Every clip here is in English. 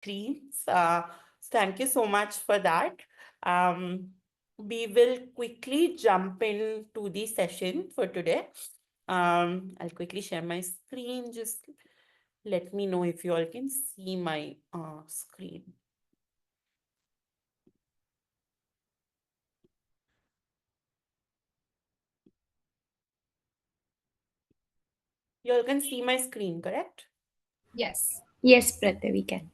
screens. Thank you so much for that. Um, we will quickly jump into the session for today. I'll quickly share my screen. Just let me know if you all can see my screen. You all can see my screen, correct? Yes. Yes, Pratya, we can.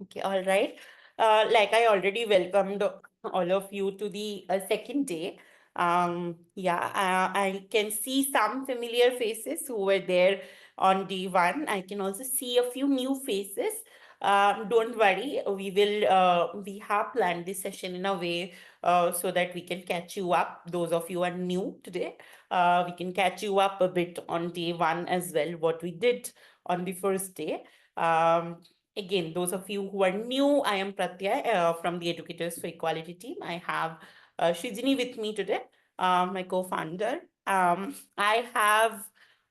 Okay, all right. Like I already welcomed all of you to the second day. Yeah, I can see some familiar faces who were there on day one. I can also see a few new faces. Don't worry, we have planned this session in a way so that we can catch you up. Those of you who are new today, we can catch you up a bit on day one as well, what we did on the first day. Um, Again, those of you who are new, I am Pratya from the Educators for Equality team. I have Shrijini with me today, my co-founder. I have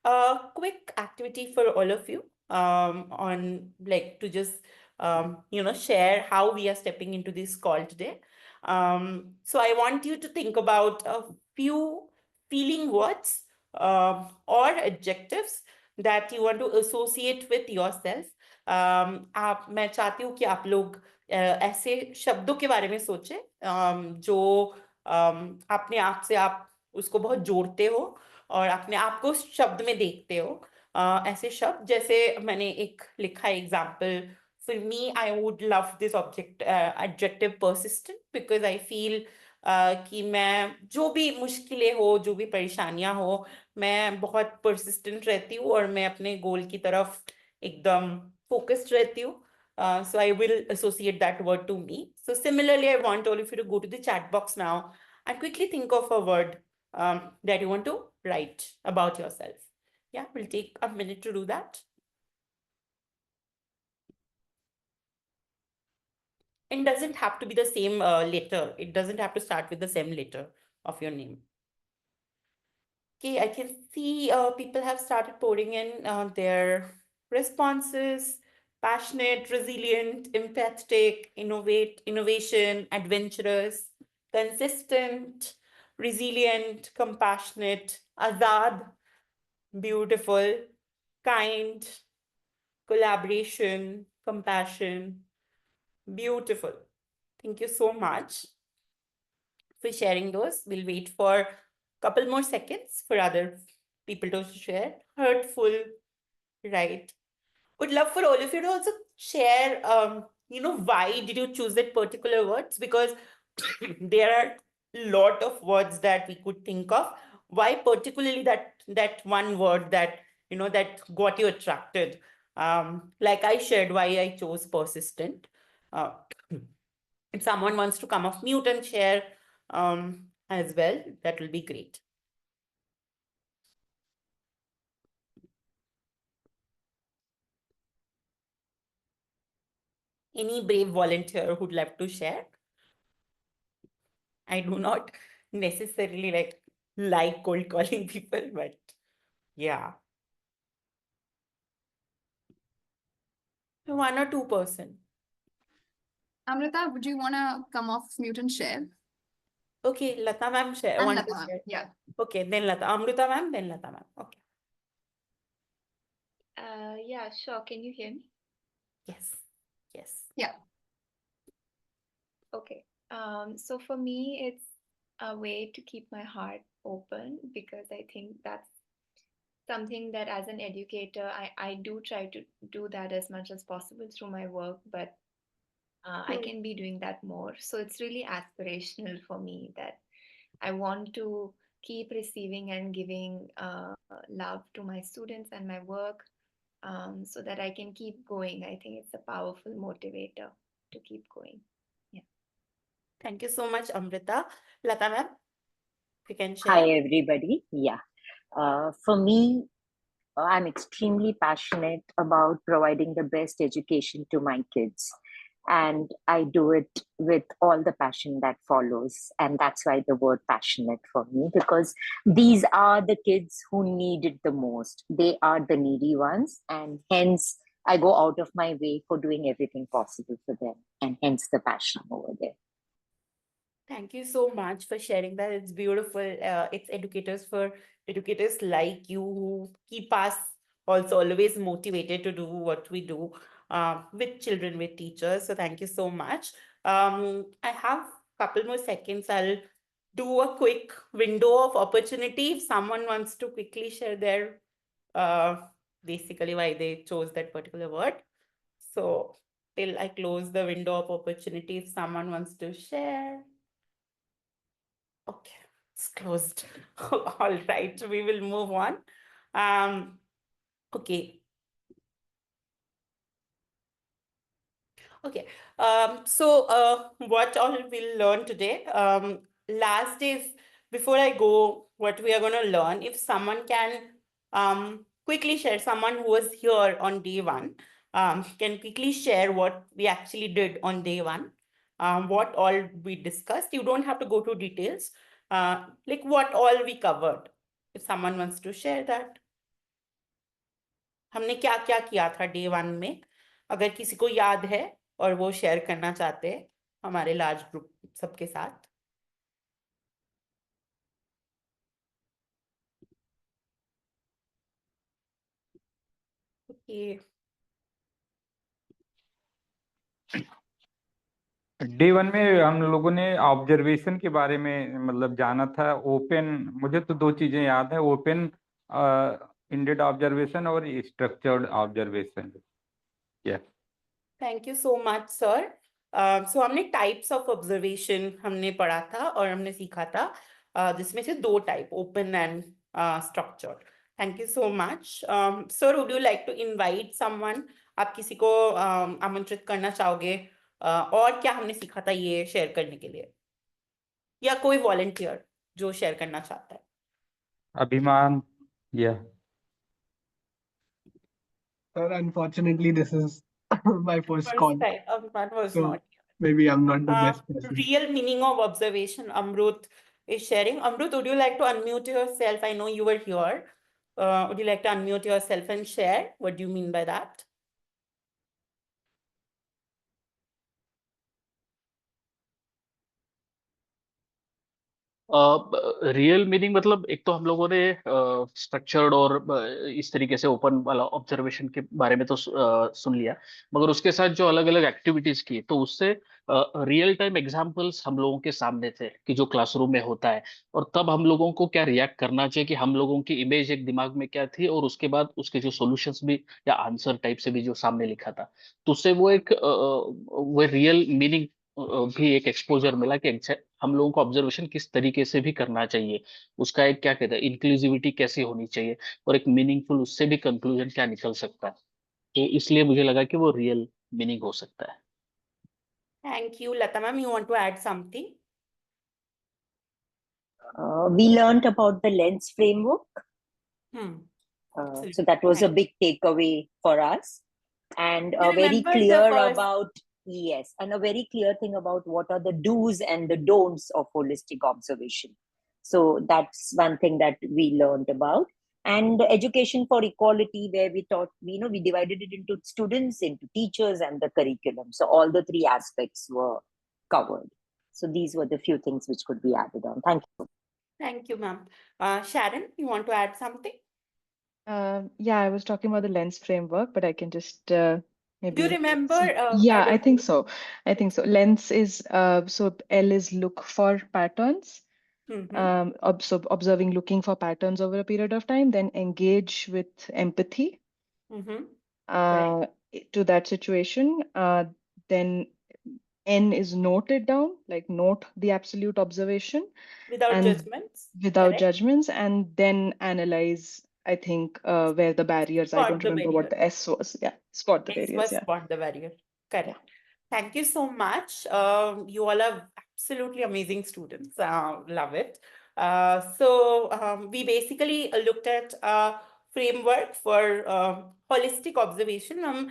a quick activity for all of you on like to just share how we are stepping into this call today. So I want you to think about a few feeling words or adjectives that you want to associate with yourself. आप मैं चाहती हूँ कि आप लोग ऐसे शब्दों के बारे में सोचें जो अपने आप से आप उसको बहुत जोड़ते हो और अपने आप को उस शब्द में देखते हो ऐसे शब्द जैसे मैंने एक लिखा है example for me I would love this object adjective persistent because I feel कि मैं जो भी मुश्किलें हो जो भी परेशानियां हो मैं बहुत persistent रहती हूँ और मैं अपने गोल की तरफ एकदम focused रहती हूँ. So I will associate that word to me. So similarly, I want all of you to go to the chat box now and quickly think of a word that you want to write about yourself. Yeah, we'll take a minute to do that. It doesn't have to be the same letter. It doesn't have to start with the same letter of your name. Okay, I can see people have started pouring in their responses. Passionate, resilient, empathetic, innovation, adventurous, consistent, resilient, compassionate, azad, beautiful, kind, collaboration, compassion, beautiful. Thank you so much for sharing those. We'll wait for a couple more seconds for other people to share. Hurtful, right? Would love for all of you to also share, why did you choose that particular words? Because there are a lot of words that we could think of. Why particularly that one word that that got you attracted? Like I shared why I chose persistent. Uh, if someone wants to come off mute and share as well, that will be great. Any brave volunteer who'd love to share? I do not necessarily like cold calling people, but yeah, one or two person. Amrita, would you want to come off mute and share? Okay, Lata ma'am share. And Want Lata to ma'am, share? yeah. Okay, then Lata. Amrita ma'am, then Lata ma'am. Okay. Yeah, sure. Can you hear me? Yes. Yes. Yeah. Okay. So for me, it's a way to keep my heart open because I think that's something that as an educator, I do try to do that as much as possible through my work, but I Hmm. can be doing that more. So it's really aspirational for me that I want to keep receiving and giving love to my students and my work so that I can keep going. I think it's a powerful motivator to keep going. Yeah. Thank you so much, Amrita. Lata ma'am, if you can Hi, share. everybody. Yeah. For me, I'm extremely passionate about providing the best education to my kids. And I do it with all the passion that follows. And that's why the word passionate for me, because these are the kids who need it the most. They are the needy ones. And hence, I go out of my way for doing everything possible for them, and hence the passion over there. Thank you so much for sharing that. It's beautiful. It's educators like you who keep us also always motivated to do what we do with children, with teachers. So thank you so much. I have a couple more seconds. I'll do a quick window of opportunity. If someone wants to quickly share their basically why they chose that particular word. So till I close the window of opportunity, if someone wants to share. Okay, it's closed. All right, we will move on. Okay. Okay. So what all we'll learn today? Last day, before I go, what we are going to learn, if someone can quickly share, someone who was here on day one, can quickly share what we actually did on day one, what all we discussed. You don't have to go to details, like what all we covered. If someone wants to share that. हमने क्या क्या किया था day one में, अगर किसी को याद है और वो शेयर करना चाहते हैं हमारे लार्ज ग्रुप सबके साथ. Okay. डे वन में हम लोगों ने ऑब्जर्वेशन के बारे में मतलब जाना था. ओपन, मुझे तो दो चीजें याद है, ओपन इंडेड ऑब्जर्वेशन और structured observation. Yes. Thank you so much sir. So हमने टाइप्स ऑफ ऑब्जर्वेशन हमने पढ़ा था और हमने सीखा था, जिसमें से दो type, open and structured. Thank you so much. Sir, would you like to invite someone? आप किसी को आमंत्रित करना चाहोगे और क्या हमने सीखा था ये शेयर करने के लिए, या कोई वॉलंटियर जो शेयर करना चाहता है? अभिमान. या Sir, unfortunately, this is my first call, First time, Amrut was so not. maybe I'm not the best person. Real meaning of observation, Amrut is sharing. Amrut, would you like to unmute yourself? I know you were here. Would you like to unmute yourself and share? What do you mean by that? Real meaning मतलब एक तो हम लोगों ने structured और इस तरीके से ओपन वाला ऑब्जर्वेशन के बारे में तो सुन लिया, मगर उसके साथ जो अलग अलग एक्टिविटीज की तो उससे रियल टाइम एग्जांपल्स हम लोगों के सामने थे कि जो क्लासरूम में होता है और तब हम लोगों को क्या रिएक्ट करना चाहिए, कि हम लोगों की इमेज एक दिमाग में क्या थी और उसके बाद उसके जो सॉल्यूशंस भी या आंसर टाइप से भी जो सामने लिखा था, तो उससे वो एक वो रियल मीनिंग भी एक एक्सपोजर मिला कि हम लोगों को ऑब्जर्वेशन किस तरीके से भी करना चाहिए, उसका एक क्या कहते हैं इंक्लूसिविटी कैसी होनी चाहिए और एक मीनिंगफुल उससे भी कंक्लूजन क्या निकल सकता है. तो इसलिए मुझे लगा कि वो रियल मीनिंग हो सकता है. Thank you, Lata ma'am. You want to add something? We learned about the lens framework. So that was a big takeaway for us, and You very remember the clear first- about, yes, and a very clear thing about what are the do's and the don'ts of holistic observation. So that's one thing that we learned about. And education for equality, where we taught, we divided it into students, into teachers, and the curriculum. So all the three aspects were covered. So these were the few things which could be added on. Thank you. Thank you, ma'am. Sharon, you want to add something? Yeah, I was talking about the lens framework, but I can just maybe. Do you remember? Yeah, I think don't- so. I think so. Lens is so L is look for patterns. Mhm. Observing, looking for patterns over a period of time, then engage with empathy Mhm. to that situation. Then N is note it down, like note the absolute observation Without and judgments. without correct? judgments, and then analyze, I think, where the barriers, I Spot don't the remember what the S was. Yeah, spot the X barriers. was Yeah. spot the barrier. Correct. Thank you so much. You all are absolutely amazing students. Love it. So we basically looked at a framework for holistic observation. हम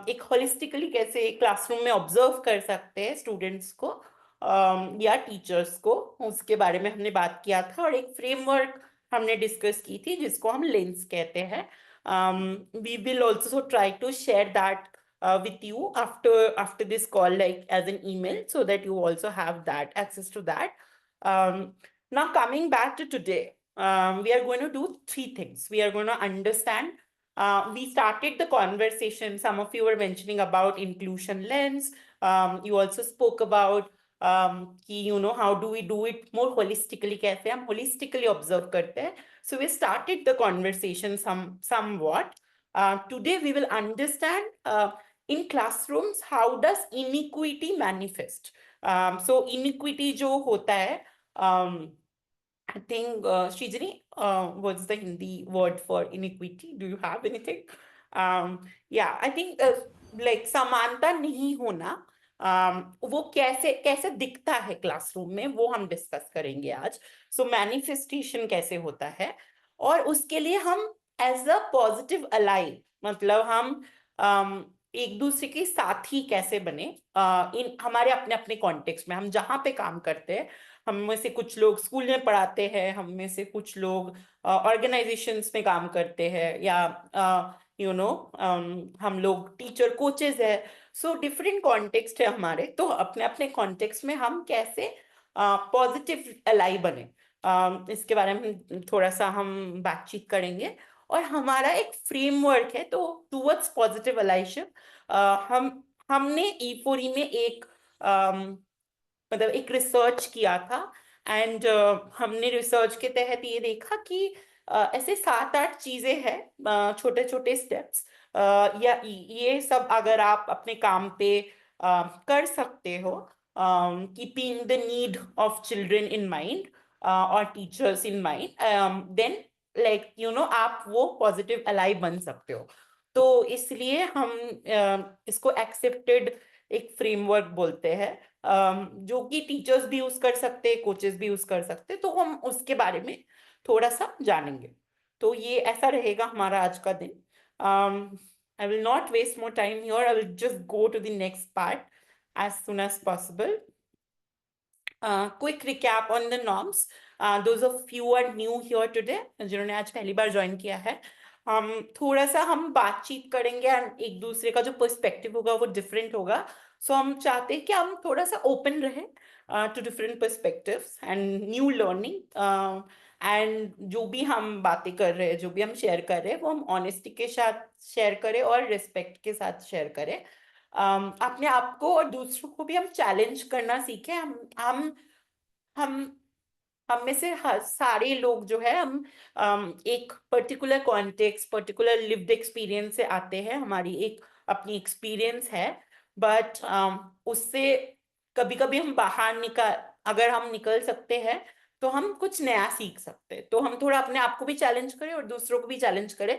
एक holistically कैसे classroom में observe कर सकते हैं students को या teachers को, उसके बारे में हमने बात किया था, और एक framework हमने डिस्कस की थी जिसको हम लेंस कहते हैं. We will also try to share that with you after this call, like as an email, so that you also have that access to that. Now coming back to today, we are going to do 3 things. We are going to understand. We started the conversation. Some of you were mentioning about inclusion lens. You also spoke about how do we do it more holistically? कैसे हम holistically observe करते हैं? So we started the conversation somewhat. Today we will understand in classrooms how does inequity manifest. So inequity जो होता है, I think Srijani, what's the Hindi word for inequity? Do you have anything? Yeah, I think like समानता नहीं होना, वो कैसे कैसे दिखता है क्लासरूम में, वो हम डिस्कस करेंगे आज. सो मैनिफेस्टेशन कैसे होता है, और उसके लिए हम एज अ पॉजिटिव अलाई, मतलब हम एक दूसरे के साथी कैसे बने इन हमारे अपने अपने कॉन्टेक्स्ट में. हम जहाँ पे काम करते हैं, हम में से कुछ लोग स्कूल में पढ़ाते हैं, हम में से कुछ लोग ऑर्गेनाइजेशंस में काम करते हैं, या हम लोग टीचर कोचेस है. सो डिफरेंट कॉन्टेक्स्ट है हमारे, तो अपने अपने कॉन्टेक्स्ट में हम कैसे पॉजिटिव अलाई बने, इसके बारे में थोड़ा सा हम बातचीत करेंगे. और हमारा एक फ्रेमवर्क है, तो टूवर्ड्स पॉजिटिव अलाइशिप हमने E4E में मतलब एक रिसर्च किया था. एंड हमने रिसर्च के तहत ये देखा कि ऐसे 7-8 चीजें हैं, छोटे छोटे स्टेप्स, या ये सब अगर आप अपने काम पे कर सकते हो, keeping the need of children in mind और teachers in mind, then like आप वो पॉजिटिव अलाई बन सकते हो. तो इसलिए हम इसको एक्सेप्टेड एक फ्रेमवर्क बोलते हैं, जो कि टीचर्स भी यूज कर सकते हैं, कोचेस भी यूज कर सकते हैं. तो हम उसके बारे में थोड़ा सा जानेंगे. तो ये ऐसा रहेगा हमारा आज का दिन. I will not waste more time here. I will just go to the next part as soon as possible. Quick recap on the norms. Those of you who are new here today, जिन्होंने आज पहली बार join किया है, थोड़ा सा हम बातचीत करेंगे, और एक दूसरे का जो पर्सपेक्टिव होगा वो डिफरेंट होगा. सो हम चाहते हैं कि हम थोड़ा सा ओपन रहे to different perspectives and new learning. And जो भी हम बातें कर रहे हैं, जो भी हम शेयर कर रहे हैं, वो हम ऑनेस्टी के साथ शेयर करें और रिस्पेक्ट के साथ शेयर करें. अपने आप को और दूसरों को भी हम चैलेंज करना सीखें. हम में से सारे लोग जो है, हम एक particular context, particular lived experience से आते हैं. हमारी एक अपनी एक्सपीरियंस है, बट उससे कभी कभी हम बाहर अगर हम निकल सकते हैं, तो हम कुछ नया सीख सकते हैं. तो हम थोड़ा अपने आप को भी चैलेंज करें और दूसरों को भी चैलेंज करें,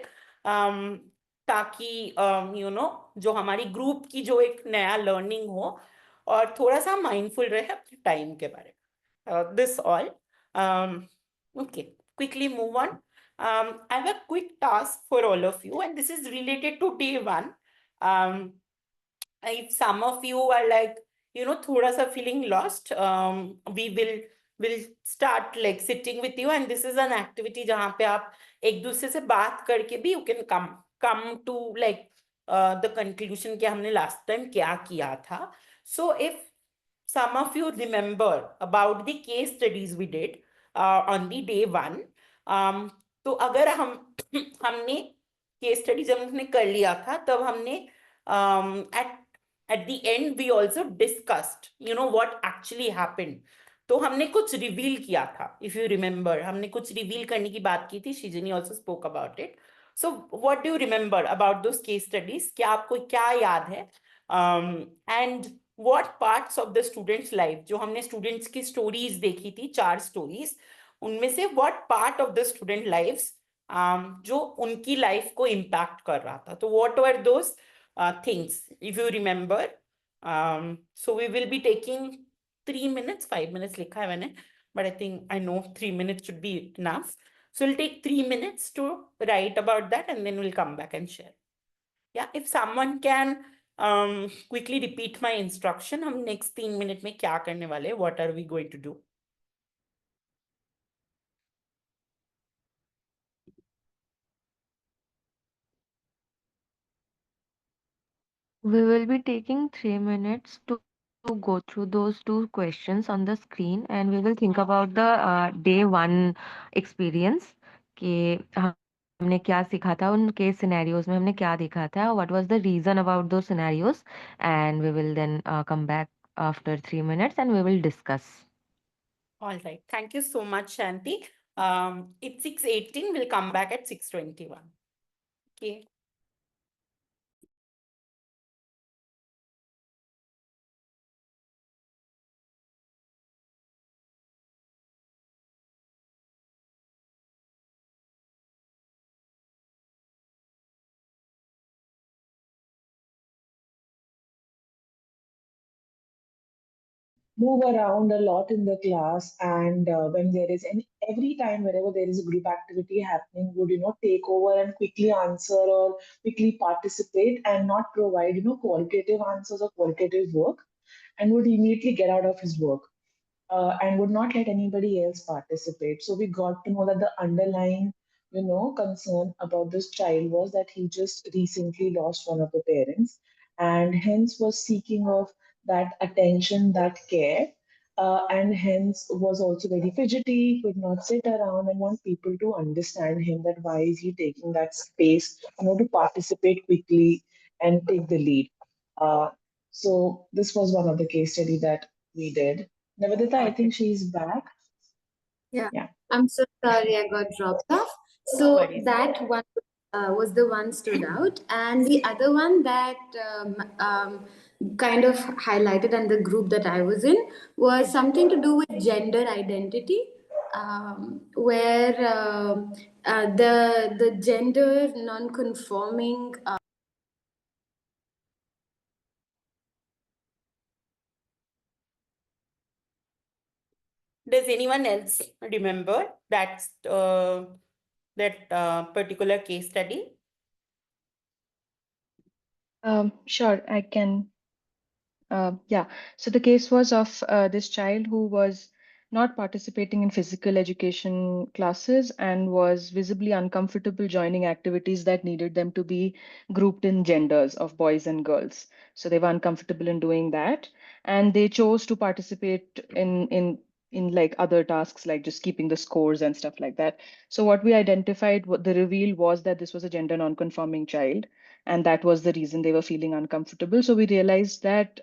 ताकि जो हमारी ग्रुप की जो एक नया लर्निंग हो, और थोड़ा सा माइंडफुल रहे अपने टाइम के बारे में. This all. Okay, quickly move on. I have a quick task for all of you, and this is related to day 1. If some of you are like, thoda sa feeling lost, we will start like sitting with you, and this is an activity jahan pe aap ek dusre se baat karke bhi you can come to like the conclusion कि हमने last time क्या किया था. So if some of you remember about the case studies we did on the day 1, तो अगर हमने case study जब हमने कर लिया था, तब हमने at the end we also discussed what actually happened. तो हमने कुछ रिवील किया था. If you remember, हमने कुछ रिवील करने की बात की थी. Srijani also spoke about it. So what do you remember about those case studies? क्या आपको क्या याद है? And what parts of the students life, जो हमने स्टूडेंट्स की स्टोरीज देखी थी, 4 स्टोरीज, उनमें से what part of the student lives जो उनकी लाइफ को इम्पैक्ट कर रहा था. तो what were those things, if you remember? So we will be taking 3 minutes, 5 minutes लिखा है मैंने, but I think I know 3 minutes should be enough. So we'll take 3 minutes to write about that, and then we'll come back and share. Yeah, if someone can quickly repeat my instruction, हम next 3 minutes में क्या करने वाले, what are we going to do? We will be taking 3 minutes to go through those two questions on the screen, and we will think about the day one experience कि हमने क्या सीखा था उन केस सिनेरियोज में हमने क्या देखा था what was the reason about those scenarios, and we will then come back after 3 minutes and we will discuss. All right. Thank you so much, Shanti. It's 6:18. We'll come back at 6:21. Okay. move around a lot in the class, and when there is every time wherever there is a group activity happening, would take over and quickly answer or quickly participate and not provide qualitative answers or qualitative work, and would immediately get out of his work, and would not let anybody else participate. So we got to know that the underlying concern about this child was that he just recently lost one of the parents, and hence was seeking of that attention, that care, and hence was also very fidgety, could not sit around, and want people to understand him that why is he taking that space, to participate quickly and take the lead. So this was one of the case study that we did. Navedita, I think she's back. Yeah. Yeah. I'm so sorry I got dropped off. No So worries. that one was the one stood out, and the other one that kind of highlighted, and the group that I was in was something to do with gender identity, where the gender non-conforming Does anyone else remember that particular case study? Sure, I can. Yeah, so the case was of this child who was not participating in physical education classes and was visibly uncomfortable joining activities that needed them to be grouped in genders of boys and girls. So they were uncomfortable in doing that, and they chose to participate in like other tasks like just keeping the scores and stuff like that. So what we identified, what the reveal was that this was a gender non-conforming child, and that was the reason they were feeling uncomfortable. So we realized that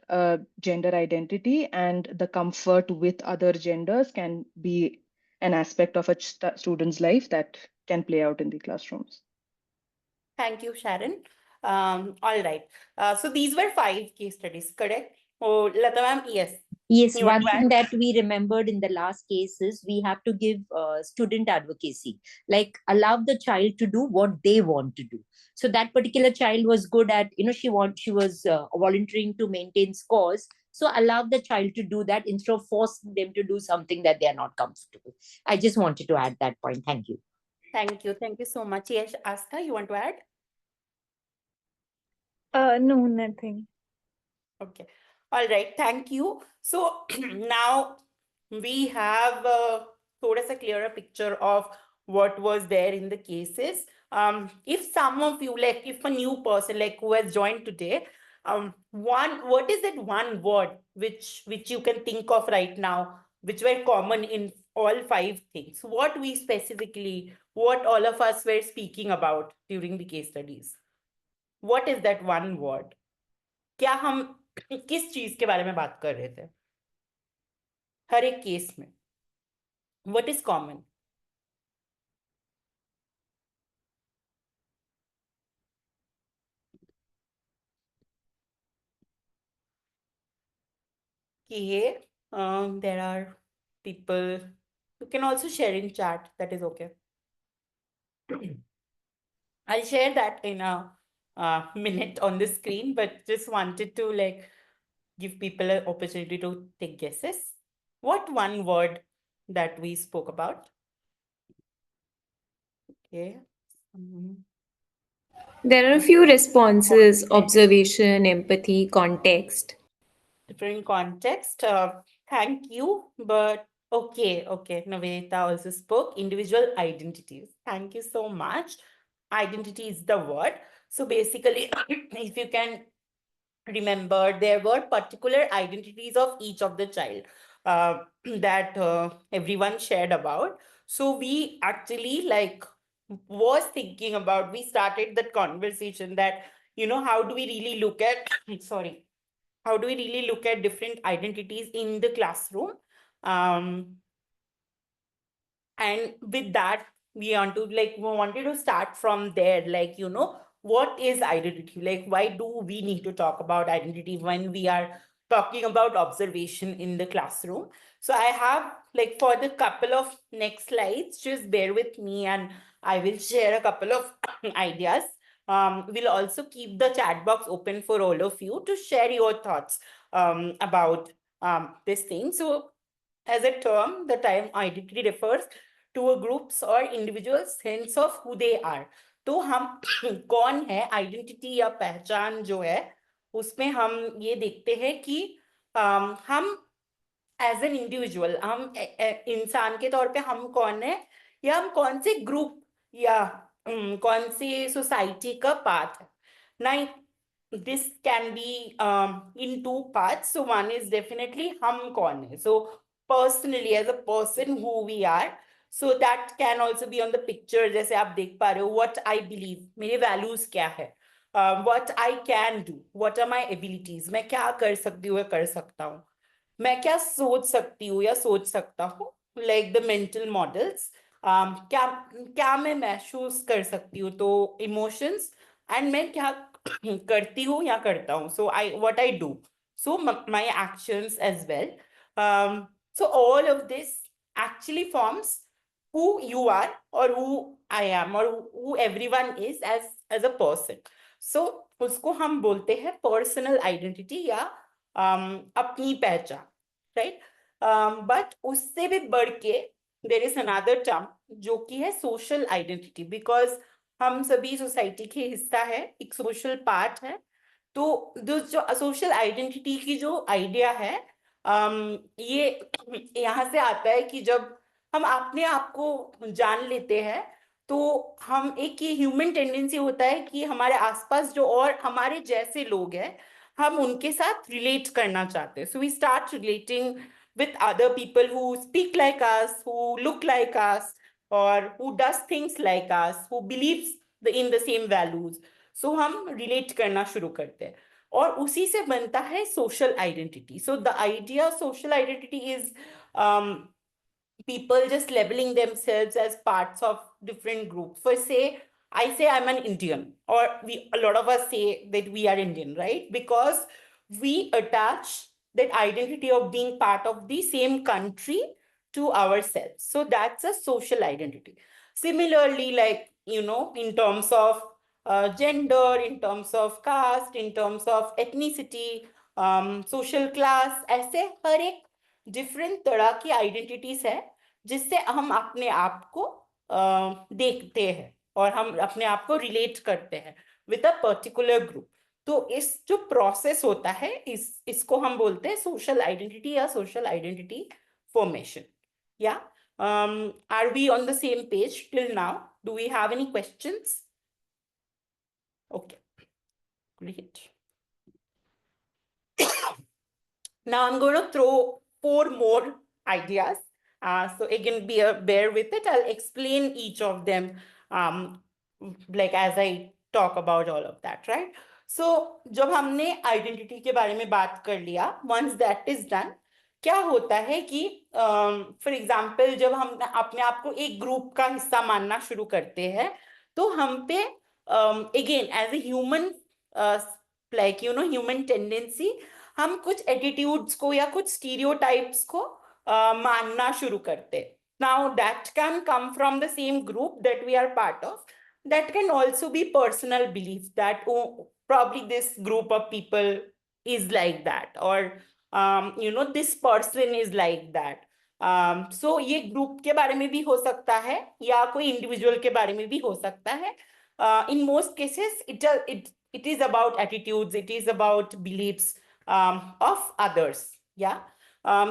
gender identity and the comfort with other genders can be an aspect of a student's life that can play out in the classrooms. Thank you, Sharon. All right. So these were 5 case studies, correct? Oh, Lata ma'am, yes. Yes, You want one to thing add? that we remembered in the last case is we have to give student advocacy, like allow the child to do what they want to do. So that particular child was good at, she was volunteering to maintain scores. So allow the child to do that instead of forcing them to do something that they are not comfortable. I just wanted to add that point. Thank you. Thank you. Thank you so much. Yes, Astha, you want to add? No, nothing. Okay. All right. Thank you. So now we have sort of a clearer picture of what was there in the cases. If some of you, like if a new person like who has joined today, what is that one word which you can think of right now, which were common in all 5 things? What we specifically, what all of us were speaking about during the case studies? What is that one word? क्या हम किस चीज के बारे में बात कर रहे थे हर एक केस में? What is common? Here, there are people who can also share in chat. That is okay. I'll share that in a minute on the screen, but just wanted to like give people an opportunity to take guesses. What one word that we spoke about? Okay. There are a few responses: observation, empathy, context. Different context. Thank you, but okay. Navedita also spoke individual identities. Thank you so much. Identity is the word. So basically, if you can remember there were particular identities of each of the child that everyone shared about. So we actually like was thinking about, we started that conversation that, you know, how do we really look at, sorry, how do we really look at different identities in the classroom? And with that, we wanted to start from there, like, you know, what is identity? Like, why do we need to talk about identity when we are talking about observation in the classroom? So I have, like, for the couple of next slides, just bear with me and I will share a couple of ideas. We'll also keep the chat box open for all of you to share your thoughts about this thing. So as a term, the term identity refers to a group's or individual's sense of who they are. तो हम कौन है, identity या पहचान जो है, उसमें हम ये देखते हैं कि हम एज एन इंडिविजुअल, हम इंसान के तौर पे हम कौन है, या हम कौन से ग्रुप या कौन से सोसाइटी का पार्ट है. Now, this can be in two parts. So one is definitely hum kaun hai. So personally, as a person, who we are. So that can also be on the picture. जैसे आप देख पा रहे हो, what I believe, मेरे values क्या है, what I can do, what are my abilities, मैं क्या कर सकती हूँ या कर सकता हूँ, मैं क्या सोच सकती हूँ या सोच सकता हूँ, like the mental models, क्या क्या मैं महसूस कर सकती हूँ, तो emotions, and मैं क्या करती हूँ या करता हूँ, so what I do, so my actions as well. So all of this actually forms who you are or who I am or who everyone is as a person. So उसको हम बोलते हैं personal identity या अपनी पहचान, right? But उससे भी बढ़ के there is another term जो कि है social identity, because हम सभी सोसाइटी के हिस्सा है, एक सोशल पार्ट है. तो जो सोशल आइडेंटिटी की जो आइडिया है, ये यहाँ से आता है कि जब हम अपने आप को जान लेते हैं, तो हम एक ये ह्यूमन टेंडेंसी होता है कि हमारे आसपास जो और हमारे जैसे लोग हैं, हम उनके साथ रिलेट करना चाहते हैं. So we start relating with other people who speak like us, who look like us, or who does things like us, who believes in the same values. So हम relate करना शुरू करते हैं और उसी से बनता है social identity. So the idea of social identity is people just labeling themselves as parts of different groups. For say, I say I'm an Indian, or a lot of us say that we are Indian, right? Because we attach that identity of being part of the same country to ourselves. So that's a social identity. Similarly, like, you know, in terms of gender, in terms of caste, in terms of ethnicity, social class, ऐसे हर एक different तरह की identities है जिससे हम अपने आप को देखते हैं और हम अपने आप को relate करते हैं with a particular group. तो इस जो प्रोसेस होता है, इसको हम बोलते हैं सोशल आइडेंटिटी या सोशल आइडेंटिटी फॉर्मेशन. या are we on the same page till now? Do we have any questions? Okay, great. Now I'm going to throw 4 more ideas. So again, bear with it. I'll explain each of them like as I talk about all of that, right? So जब हमने identity के बारे में बात कर लिया, once that is done, क्या होता है कि फॉर एग्जाम्पल जब हम अपने आप को एक ग्रुप का हिस्सा मानना शुरू करते हैं, तो हम पे again as a human like you know human tendency, हम कुछ एटीट्यूड्स को या कुछ स्टीरियोटाइप्स को मानना शुरू करते हैं. Now that can come from the same group that we are part of. That can also be personal beliefs that, oh, probably this group of people is like that, or you know, this person is like that. So ये group के बारे में भी हो सकता है या कोई इंडिविजुअल के बारे में भी हो सकता है. In most cases, it is about attitudes, it is about beliefs of others. Yeah.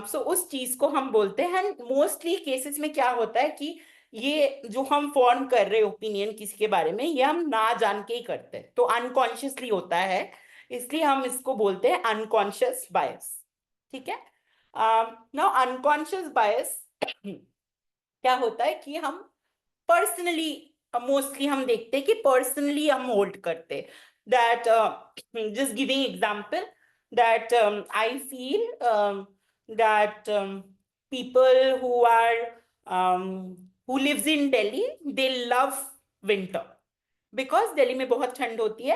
So उस चीज को हम बोलते हैं. मोस्टली केसेस में क्या होता है कि ये जो हम फॉर्म कर रहे ओपिनियन किसी के बारे में, ये हम ना जान के ही करते हैं, तो अनकॉन्शियसली होता है. इसलिए हम इसको बोलते हैं अनकॉन्शियस बायस। ठीक है, नाउ अनकॉन्शियस बायस क्या होता है कि हम पर्सनली मोस्टली हम देखते हैं कि पर्सनली हम होल्ड करते हैं that just giving example that I feel that people who are who lives in Delhi, they love winter because Delhi में बहुत ठंड होती है.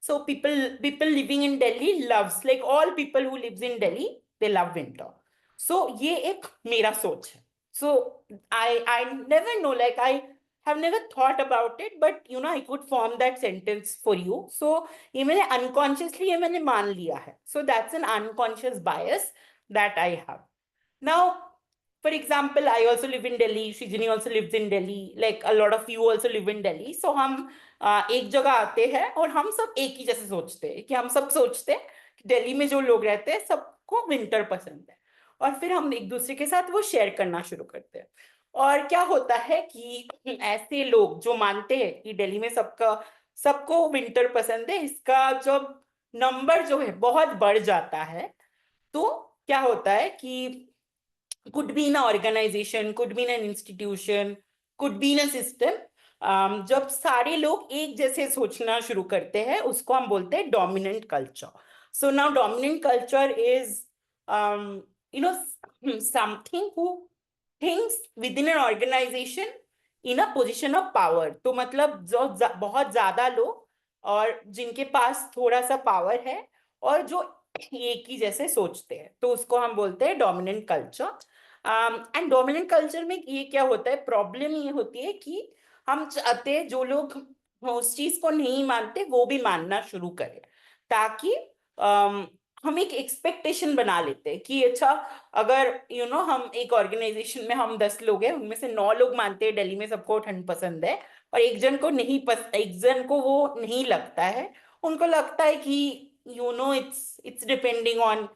So people living in Delhi loves, like all people who lives in Delhi, they love winter. So ये एक मेरा सोच है. So I never know, like I have never thought about it, but you know I could form that sentence for you. So ये मैंने unconsciously ये मैंने मान लिया है. So that's an unconscious bias that I have. Now, for example, I also live in Delhi. Srijini also lives in Delhi. Like a lot of you also live in Delhi. So हम एक जगह आते हैं और हम सब एक ही जैसे सोचते हैं कि हम सब सोचते हैं कि दिल्ली में जो लोग रहते हैं सबको विंटर पसंद है, और फिर हम एक दूसरे के साथ वो शेयर करना शुरू करते हैं. और क्या होता है कि ऐसे लोग जो मानते हैं कि दिल्ली में सबको विंटर पसंद है, इसका जब नंबर जो है बहुत बढ़ जाता है, तो क्या होता है कि could be in an organization, could be in an institution, could be in a system, जब सारे लोग एक जैसे सोचना शुरू करते हैं उसको हम बोलते हैं dominant culture. So now dominant culture is something who thinks within an organization in a position of power. तो मतलब जो बहुत ज्यादा लोग और जिनके पास थोड़ा सा पावर है और जो एक ही जैसे सोचते हैं, तो उसको हम बोलते हैं dominant culture. And dominant culture में ये क्या होता है, प्रॉब्लम ये होती है कि हम चाहते हैं जो लोग उस चीज को नहीं मानते वो भी मानना शुरू करें, ताकि हम एक एक्सपेक्टेशन बना लेते हैं कि अच्छा अगर हम एक ऑर्गेनाइजेशन में हम 10 लोग हैं, उनमें से 9 लोग मानते हैं दिल्ली में सबको ठंड पसंद है, और एक जन को वो नहीं लगता है. उनको लगता है कि it's depending on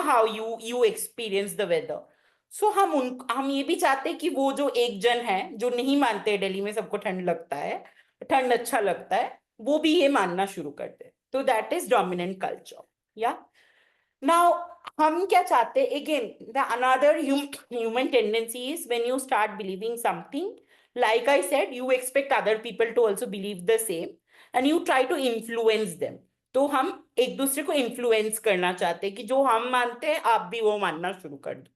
how you experience the weather. So हम ये भी चाहते हैं कि वो जो एक जन है जो नहीं मानते दिल्ली में सबको ठंड अच्छा लगता है, वो भी ये मानना शुरू करते हैं. तो दैट इज डोमिनेंट कल्चर. या नाउ हम क्या चाहते हैं, again the another human tendency is when you start believing something, like I said, you expect other people to also believe the same and you try to influence them. तो हम एक दूसरे को इन्फ्लुएंस करना चाहते हैं कि जो हम मानते हैं आप भी वो मानना शुरू कर दो.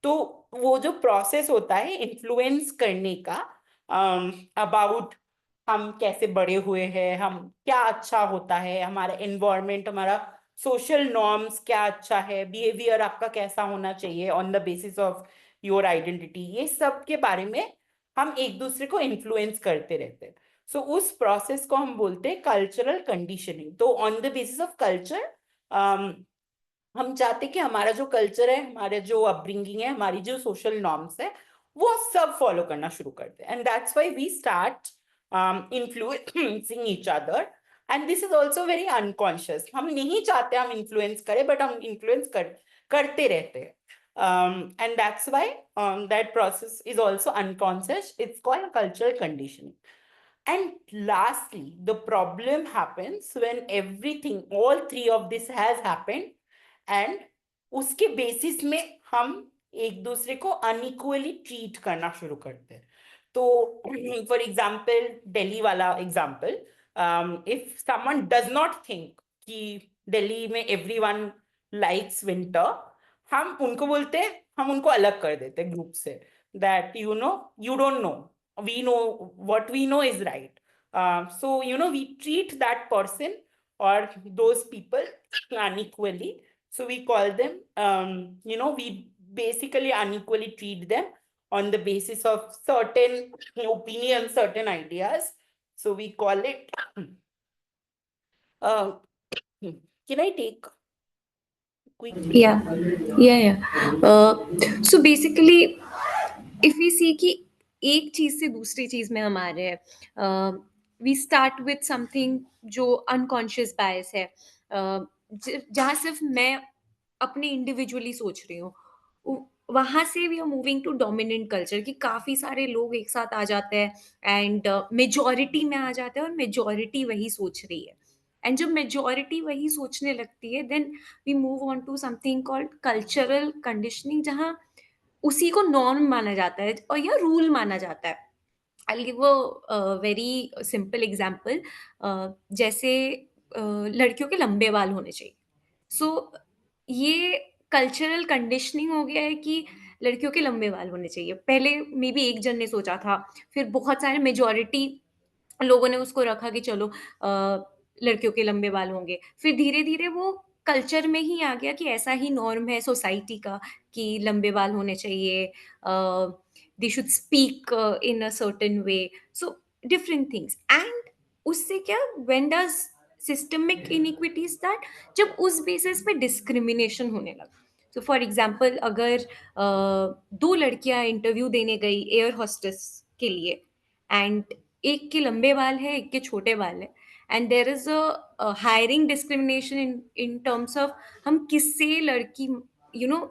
तो वो जो प्रोसेस होता है इन्फ्लुएंस करने का, अबाउट हम कैसे बड़े हुए हैं, हम क्या अच्छा होता है, हमारा एनवायरनमेंट, हमारा सोशल नॉर्म्स क्या अच्छा है, बिहेवियर आपका कैसा होना चाहिए on the basis of your identity, ये सब के बारे में हम एक दूसरे को इन्फ्लुएंस करते रहते हैं. सो उस प्रोसेस को हम बोलते हैं कल्चरल कंडीशनिंग. तो on the basis of culture हम चाहते हैं कि हमारा जो कल्चर है, हमारे जो अपब्रिंगिंग है, हमारी जो सोशल नॉर्म्स है, वो सब फॉलो करना शुरू करते हैं. And that's why we start influencing each other. And this is also very unconscious. हम नहीं चाहते हम इन्फ्लुएंस करें, बट हम इन्फ्लुएंस करते रहते हैं. And that's why that process is also unconscious. It's called cultural conditioning. And lastly, the problem happens when everything, all three of this has happened, and उसके बेसिस में हम एक दूसरे को अनइक्वली ट्रीट करना शुरू करते हैं. तो फॉर एग्जाम्पल दिल्ली वाला example, if someone does not think कि दिल्ली में एवरीवन लाइक्स विंटर, हम उनको बोलते हैं, हम उनको अलग कर देते हैं ग्रुप से, that you don't know, we know what we know is right. So we treat that person or those people unequally. So we call them, we basically unequally treat them on the basis of certain opinions, certain ideas. So we call it, can I take quickly? So basically, if we see कि एक चीज से दूसरी चीज में हमारे we start with something जो unconscious bias है, जहाँ सिर्फ मैं अपने इंडिविजुअली सोच रही हूँ, वहां से we are moving to dominant culture कि काफी सारे लोग एक साथ आ जाते हैं एंड मेजॉरिटी में आ जाते हैं और मेजॉरिटी वही सोच रही है. एंड जब मेजॉरिटी वही सोचने लगती है, then we move on to something called cultural conditioning, जहाँ उसी को नॉर्म माना जाता है और या रूल माना जाता है. I'll give a very simple example. जैसे लड़कियों के लंबे बाल होने चाहिए. सो ये कल्चरल कंडीशनिंग हो गया है कि लड़कियों के लंबे बाल होने चाहिए. पहले मे बी एक जन ने सोचा था, फिर बहुत सारे मेजॉरिटी लोगों ने उसको रखा कि चलो लड़कियों के लंबे बाल होंगे. फिर धीरे-धीरे वो कल्चर में ही आ गया कि ऐसा ही नॉर्म है सोसाइटी का कि लंबे बाल होने चाहिए. They should speak in a certain way. So different things. And उससे क्या, when does systemic iniquity start, जब उस बेसिस पे डिस्क्रिमिनेशन होने लगा. सो फॉर एग्जाम्पल, अगर दो लड़कियां इंटरव्यू देने गई एयर होस्टेस के लिए, एंड एक के लंबे बाल है, एक के छोटे बाल है, and there is a hiring discrimination in terms of हम किससे लड़की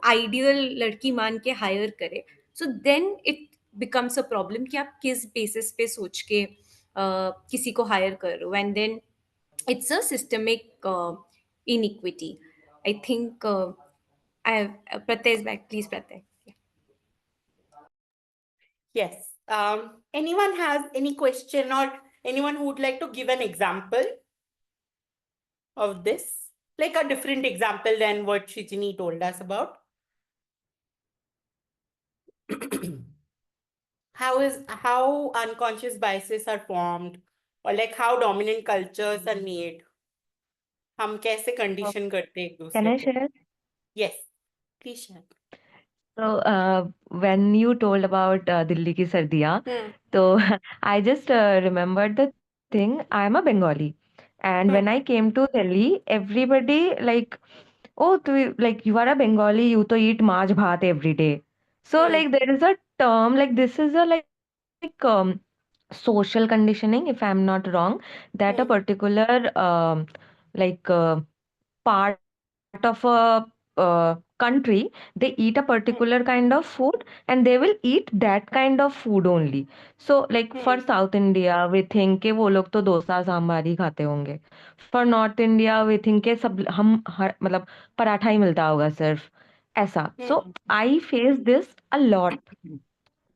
आइडियल लड़की मान के हायर करें. So then it becomes a problem कि आप किस बेसिस पे सोच के किसी को हायर कर रहे हो. And then it's a systemic inequity. I think I have Pratyay is back. Please, Pratyay. Yes. Anyone has any question or anyone who would like to give an example of this? Like a different example than what Shijini told us about. How unconscious biases are formed, or like how dominant cultures are made. हम कैसे condition करते हैं एक Can दूसरे I को? share? Yes, please share. So, when you told about Delhi ki sardiyan, so I just remembered the thing. I am a Bengali, and when I came to Delhi, everybody like, oh, like you are a Bengali, you to eat maaj bhat every day. So like there is a term like this is a like social conditioning, if I'm not wrong, that a particular like part of a country, they eat a particular kind of food and they will eat that kind of food only. So like for South India we think के वो लोग तो डोसा सांभर ही खाते होंगे. For North India we think के सब हम मतलब पराठा ही मिलता होगा सिर्फ ऐसा. So I face this a lot,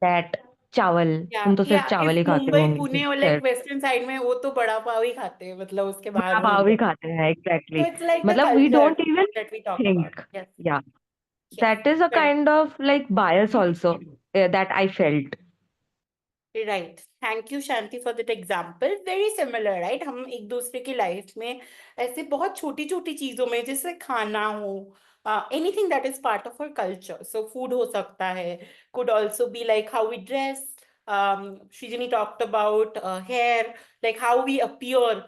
that चावल तुम तो सिर्फ चावल ही if खाते Mumbai, होंगे Pune or सिर्फ. like western side में वो तो बड़ा पाव ही खाते हैं, मतलब उसके बाहर बड़ा भूल पाव ही गए. खाते हैं, So exactly. it's like the मतलब we culture don't even that we talk think. about. Yes. Yeah, Yes. that is a Right. kind of like bias also that I felt. Right. Thank you, Shanti, for that example. Very similar, right? हम एक दूसरे की life में ऐसे बहुत छोटी छोटी चीजों में, जैसे खाना हो, anything that is part of our culture. So food हो सकता है, could also be like how we dress. Srijini talked about hair, like how we appear,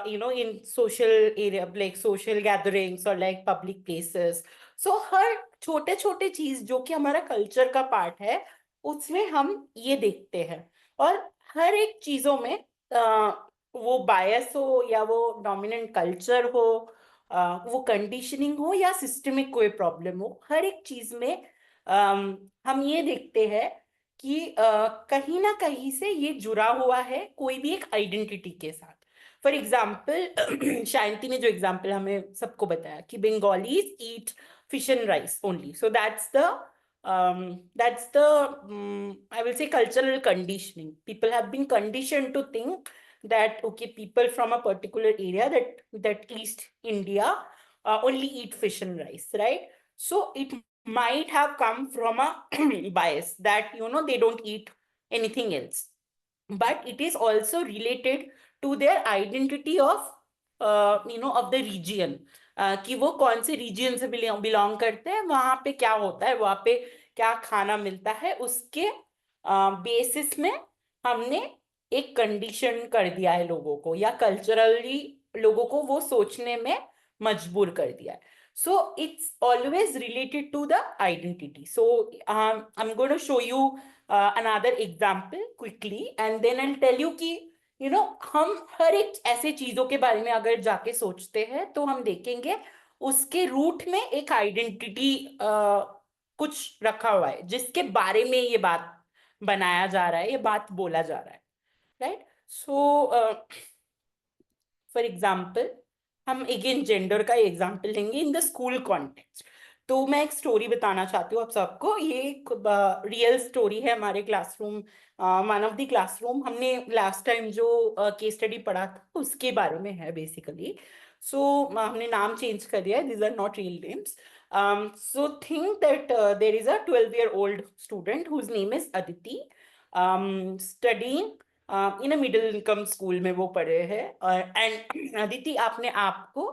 in social area, like social gatherings or like public places. So हर छोटे छोटे चीज जो कि हमारा culture का पार्ट है, उसमें हम ये देखते हैं. और हर एक चीजों में वो बायस हो या वो डोमिनेंट कल्चर हो, वो कंडीशनिंग हो या सिस्टमिक कोई प्रॉब्लम हो, हर एक चीज में हम ये देखते हैं कि कहीं ना कहीं से ये जुड़ा हुआ है कोई भी एक आइडेंटिटी के साथ. फॉर एग्जाम्पल, शांति ने जो एग्जाम्पल हमें सबको बताया कि Bengalis eat fish and rice only. So that's the I will say cultural conditioning. People have been conditioned to think that okay, people from a particular area that East India only eat fish and rice, right? So it might have come from a bias that they don't eat anything else, but it is also related to their identity of of the region. कि वो कौन से reason से belong करते हैं, वहां पे क्या होता है, वहां पे क्या खाना मिलता है, उसके बेसिस में हमने एक कंडीशन कर दिया है लोगों को, या कल्चरली लोगों को वो सोचने में मजबूर कर दिया है. So it's always related to the identity. So I'm going to show you another example quickly, and then I'll tell you कि हम हर एक ऐसे चीजों के बारे में अगर जाके सोचते हैं तो हम देखेंगे उसके रूट में एक आइडेंटिटी कुछ रखा हुआ है, जिसके बारे में ये बात बनाया जा रहा है, ये बात बोला जा रहा है, राइट? सो फॉर एग्जाम्पल हम अगेन जेंडर का एग्जाम्पल लेंगे इन द स्कूल कॉन्टेक्स्ट। तो मैं एक स्टोरी बताना चाहती हूँ आप सबको। ये एक रियल स्टोरी है हमारे classroom, one of the classroom. हमने लास्ट टाइम जो केस स्टडी पढ़ा था उसके बारे में है बेसिकली। सो हमने नाम चेंज कर दिया है, these are not real names. So think that there is a 12-year-old student whose name is Aditi, studying in a middle income school में वो पढ़े हैं। and Aditi अपने आप को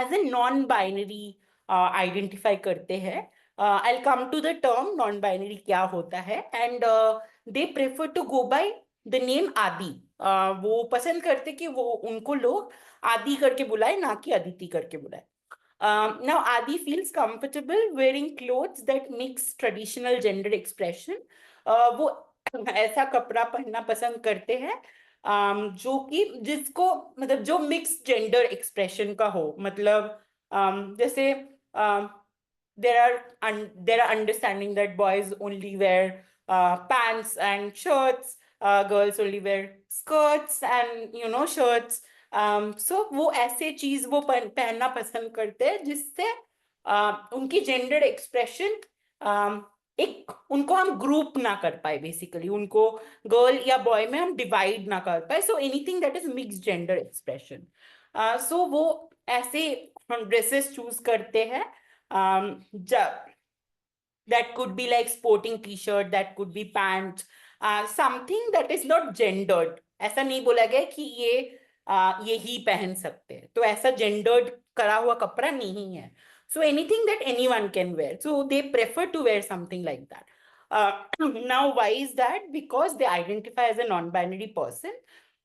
as a non-binary आइडेंटिफाई करते हैं। I'll come to the term non-binary क्या होता है, and they prefer to go by the name आदि। वो पसंद करते कि वो उनको लोग आदि करके बुलाए, ना कि अदिति करके बुलाए। Now Adi feels comfortable wearing clothes that mix traditional gender expression. वो ऐसा कपड़ा पहनना पसंद करते हैं जो कि जिसको मतलब जो मिक्स जेंडर एक्सप्रेशन का हो। मतलब जैसे there are understanding that boys only wear pants and shirts, girls only wear skirts and shirts. So वो ऐसे चीज वो पहनना पसंद करते हैं जिससे उनकी जेंडर एक्सप्रेशन एक उनको हम ग्रुप ना कर पाए, बेसिकली उनको गर्ल या बॉय में हम डिवाइड ना कर पाए। So anything that is mixed gender expression. So वो ऐसे ड्रेसेस चूज करते हैं that could be like sporting t-shirt, that could be pants, something that is not gendered. ऐसा नहीं बोला गया कि ये ही पहन सकते हैं, तो ऐसा gendered करा हुआ कपड़ा नहीं है। So anything that anyone can wear, so they prefer to wear something like that. Now why is that? Because they identify as a non-binary person.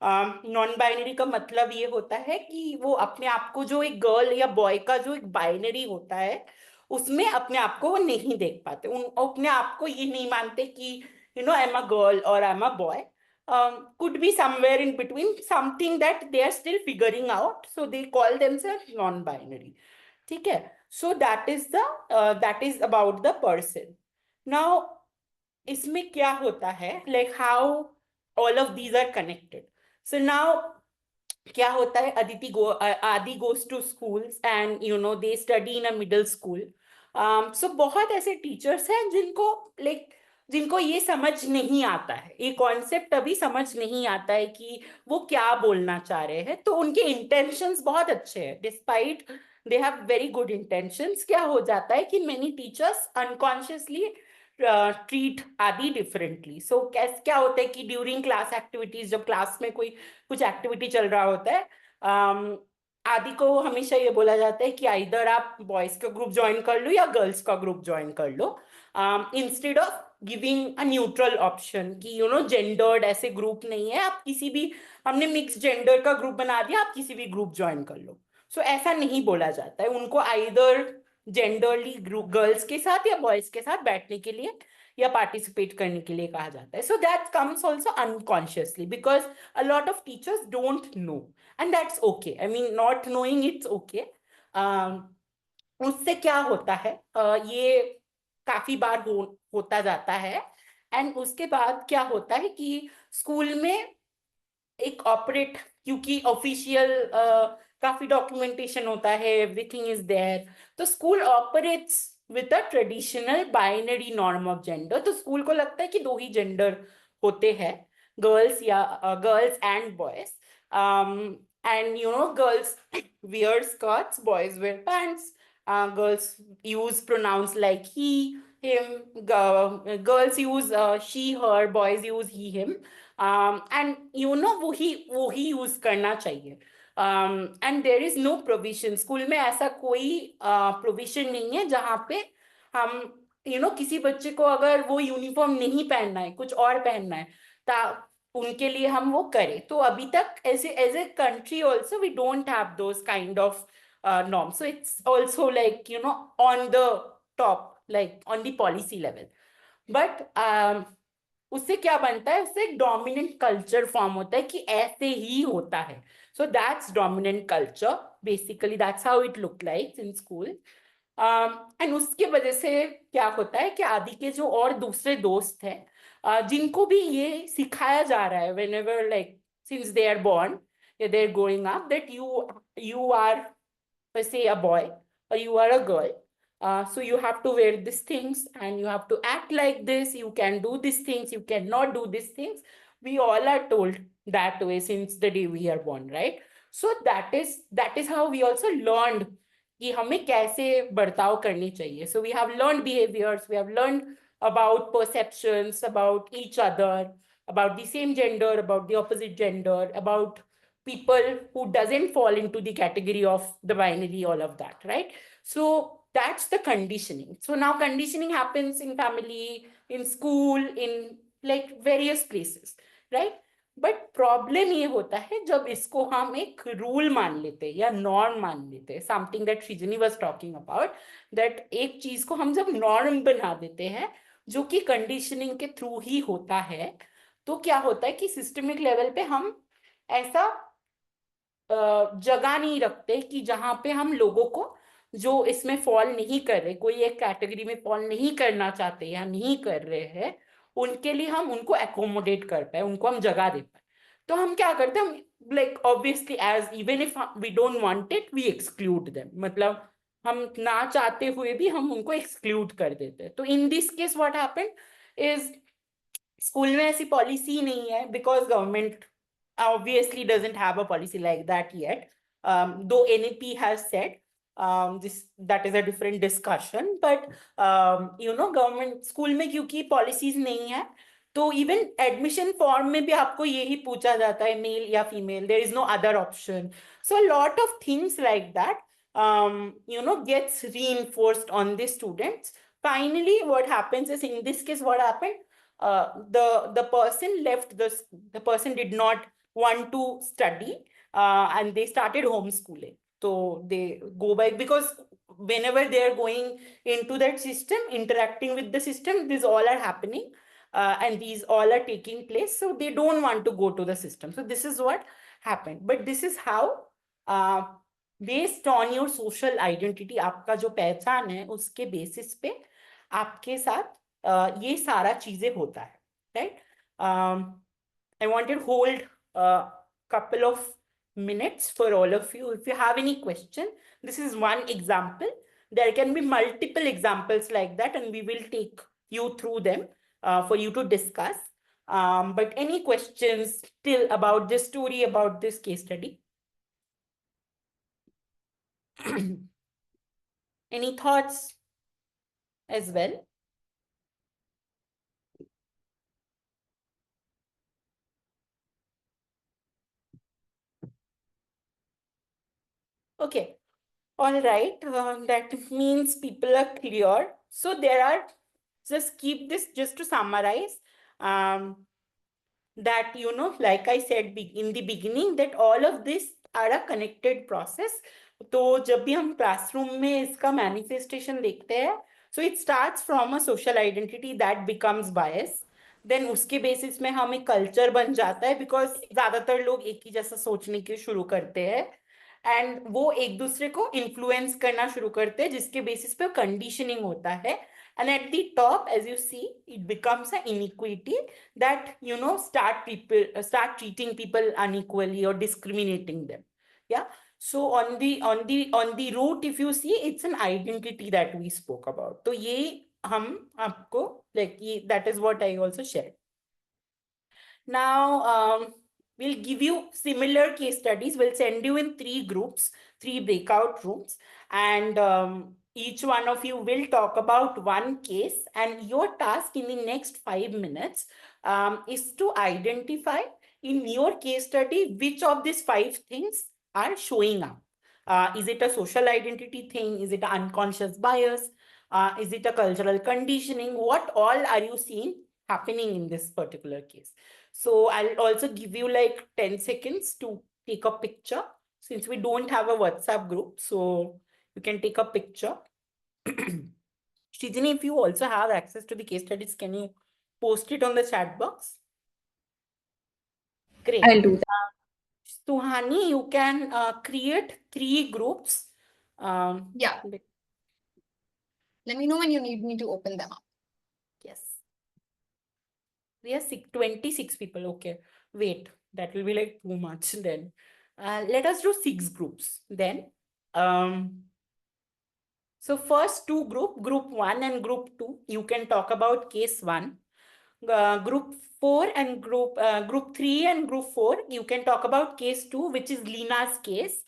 Non-binary का मतलब ये होता है कि वो अपने आप को जो एक गर्ल या बॉय का जो एक बाइनरी होता है उसमें अपने आप को वो नहीं देख पाते। अपने आप को ये नहीं मानते कि आई एम अ गर्ल और I am a boy. could be somewhere in between, something that they are still figuring out, so they call themselves non-binary. ठीक है? So that is about the person. Now इसमें क्या होता है, like how all of these are connected. So now क्या होता है, Adi goes to schools and they study in a middle school. So बहुत ऐसे टीचर्स हैं जिनको ये समझ नहीं आता है, ये कॉन्सेप्ट अभी समझ नहीं आता है कि वो क्या बोलना चाह रहे हैं। तो उनके इंटेंशंस बहुत अच्छे हैं, despite they have very good intentions. क्या हो जाता है कि मेनी टीचर्स अनकॉन्शियसली ट्रीट आदि डिफरेंटली। सो क्या होता है कि ड्यूरिंग क्लास एक्टिविटीज, जब क्लास में कुछ एक्टिविटी चल रहा होता है, आदि को हमेशा ये बोला जाता है कि इधर आप बॉयज का ग्रुप ज्वाइन कर लो या गर्ल्स का ग्रुप ज्वाइन कर लो, instead of giving a neutral option कि जेंडर्ड ऐसे ग्रुप नहीं है, आप किसी भी, हमने मिक्स जेंडर का ग्रुप बना दिया, आप किसी भी ग्रुप ज्वाइन कर लो। सो ऐसा नहीं बोला जाता है, उनको आइदर जेंडरली गर्ल्स के साथ या बॉयज के साथ बैठने के लिए या पार्टिसिपेट करने के लिए कहा जाता है। So that comes also unconsciously because a lot of teachers don't know, and that's okay. I mean not knowing it's okay. उससे क्या होता है, ये काफी बार होता जाता है। एंड उसके बाद क्या होता है कि स्कूल में एक ऑपरेट, क्योंकि ऑफिशियल काफी डॉक्यूमेंटेशन होता है, एवरीथिंग इज देयर, तो school operates with a traditional binary norm of gender. तो स्कूल को लगता है कि दो ही जेंडर होते हैं, girls and boys. And girls wear skirts, boys wear pants, girls use pronouns like he, him, girls use she, her, boys use he, him, and वो ही use करना चाहिए। And there is no provision, school में ऐसा कोई provision नहीं है जहाँ पे हम किसी बच्चे को अगर वो यूनिफॉर्म नहीं पहनना है, कुछ और पहनना है, उनके लिए हम वो करें। तो अभी तक as a country also we don't have those kind of norms. So it's also like on the top, like on the policy level. But उससे क्या बनता है, उससे एक डोमिनेंट कल्चर फॉर्म होता है कि ऐसे ही होता है। So that's dominant culture, basically that's how it look like in school. And उसके वजह से क्या होता है कि आदि के जो और दूसरे दोस्त हैं जिनको भी ये सिखाया जा रहा है, whenever like since they are born they're growing up, that you are, let's say, a boy or you are a girl. So you have to wear these things and you have to act like this. You can do these things. You cannot do these things. We all are told that way since the day we are born, right? So that is how we also learned कि हमें कैसे बर्ताव करनी चाहिए. So we have learned behaviors. We have learned about perceptions, about each other, about the same gender, about the opposite gender, about people who doesn't fall into the category of the binary, all of that, right? So that's the conditioning. So now conditioning happens in family, in school, in like various places, right? But problem ये होता है जब इसको हम एक rule मान लेते हैं या नॉर्म मान लेते हैं, something that सृजनी was talking about, that एक चीज को हम जब नॉर्म बना देते हैं जो कि कंडीशनिंग के थ्रू ही होता है, तो क्या होता है कि सिस्टमिक लेवल पे हम ऐसा जगह नहीं रखते कि जहां पे हम लोगों को जो इसमें फॉल नहीं कर रहे, कोई एक कैटेगरी में फॉल नहीं करना चाहते या नहीं कर रहे हैं, उनके लिए हम उनको एकोमोडेट कर पाए, उनको हम जगह दे पाए. तो हम क्या करते हैं, हम like obviously as even if we don't want it we exclude them, मतलब हम ना चाहते हुए भी हम उनको एक्सक्लूड कर देते हैं. तो in this case what happened is school में ऐसी पॉलिसी नहीं है because government obviously doesn't have a policy like that yet, though NEP has said that is a different discussion, but government school में क्योंकि policies नहीं है, तो even admission form में भी आपको यही पूछा जाता है मेल या female, there is no other option. So a lot of things like that gets reinforced on the students. Finally what happens is, in this case what happened, the person left the person did not want to study, and they started homeschooling. So they go back because whenever they are going into that system, interacting with the system, these all are happening, and these all are taking place. So they don't want to go to the system. So this is what happened. But this is how, based on your social identity, आपका जो पहचान है उसके basis पे आपके साथ ये सारा चीजें होता है, right? I wanted to hold a couple of minutes for all of you. If you have any question, this is one example. There can be multiple examples like that, and we will take you through them for you to discuss. But any questions still about this story, about this case study? Any thoughts as well? Okay, all right. That means people are clear. So there are, just keep this just to summarize, that, like I said in the beginning, that all of this are a connected process. तो जब भी हम classroom में इसका manifestation देखते हैं, so it starts from a social identity that becomes bias. Then उसके basis में हम एक कल्चर बन जाता है, बिकॉज ज्यादातर लोग एक ही जैसा सोचने के शुरू करते हैं, एंड वो एक दूसरे को इन्फ्लुएंस करना शुरू करते हैं, जिसके बेसिस पे कंडीशनिंग होता है. And at the top, as you see, it becomes an inequity that, start treating people unequally or discriminating them. Yeah. So on the root, if you see, it's an identity that we spoke about. So ye hum aapko that is what I also shared. Now, we'll give you similar case studies. We'll send you in 3 groups, 3 breakout rooms, and each one of you will talk about one case, and your task in the next 5 minutes is to identify in your case study which of these 5 things are showing up. Is it a social identity thing? Is it an unconscious bias? Is it a cultural conditioning? What all are you seeing happening in this particular case? So I'll also give you like 10 seconds to take a picture, since we don't have a WhatsApp group. So you can take a picture. Srijani, if you also have access to the case studies, can you post it on the chat box? Great. I'll do that. Suhani, you can create 3 groups. Yeah. Let me know when you need me to open them up. Yes. We are 26 people. Okay. Wait, that will be like too much then. Let us do 6 groups then. So first two group 1 and group 2, you can talk about case 1. Group 4 and group 3 and group 4, you can talk about case 2, which is Lina's case.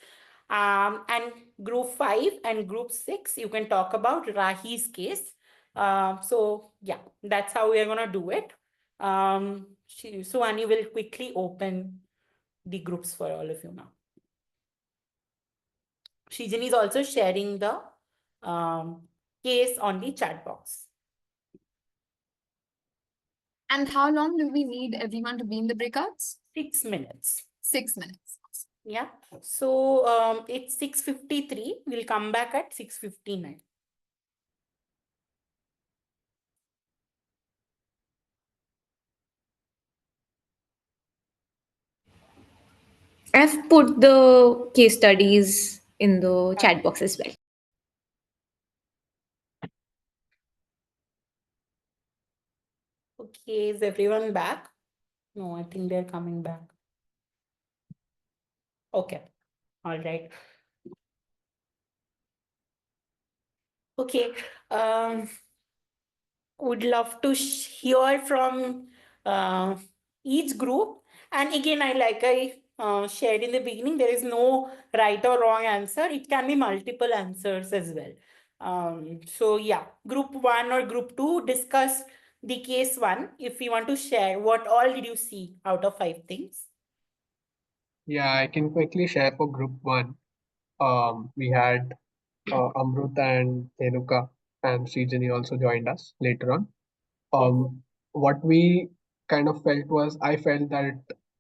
And group 5 and group 6, you can talk about Rahi's case. So yeah, that's how we are going to do it. Suhani will quickly open the groups for all of you now. Srijani is also sharing the case on the chat box. And how long do we need everyone to be in the breakouts? 6 minutes. 6 minutes. Yeah. So it's 6:53. We'll come back at 6:59. I've put the case studies in the chat box as well. Okay, is everyone back? No, I think they're coming back. Okay, all right. Okay, would love to hear from each group. And again, I shared in the beginning, there is no right or wrong answer. It can be multiple answers as well. So yeah, group 1 or group 2, discuss the case 1. If you want to share, what all did you see out of 5 things? Yeah, I can quickly share for group 1. We had Amrut and Thenuka and Srijani also joined us later on. What we kind of felt was, I felt that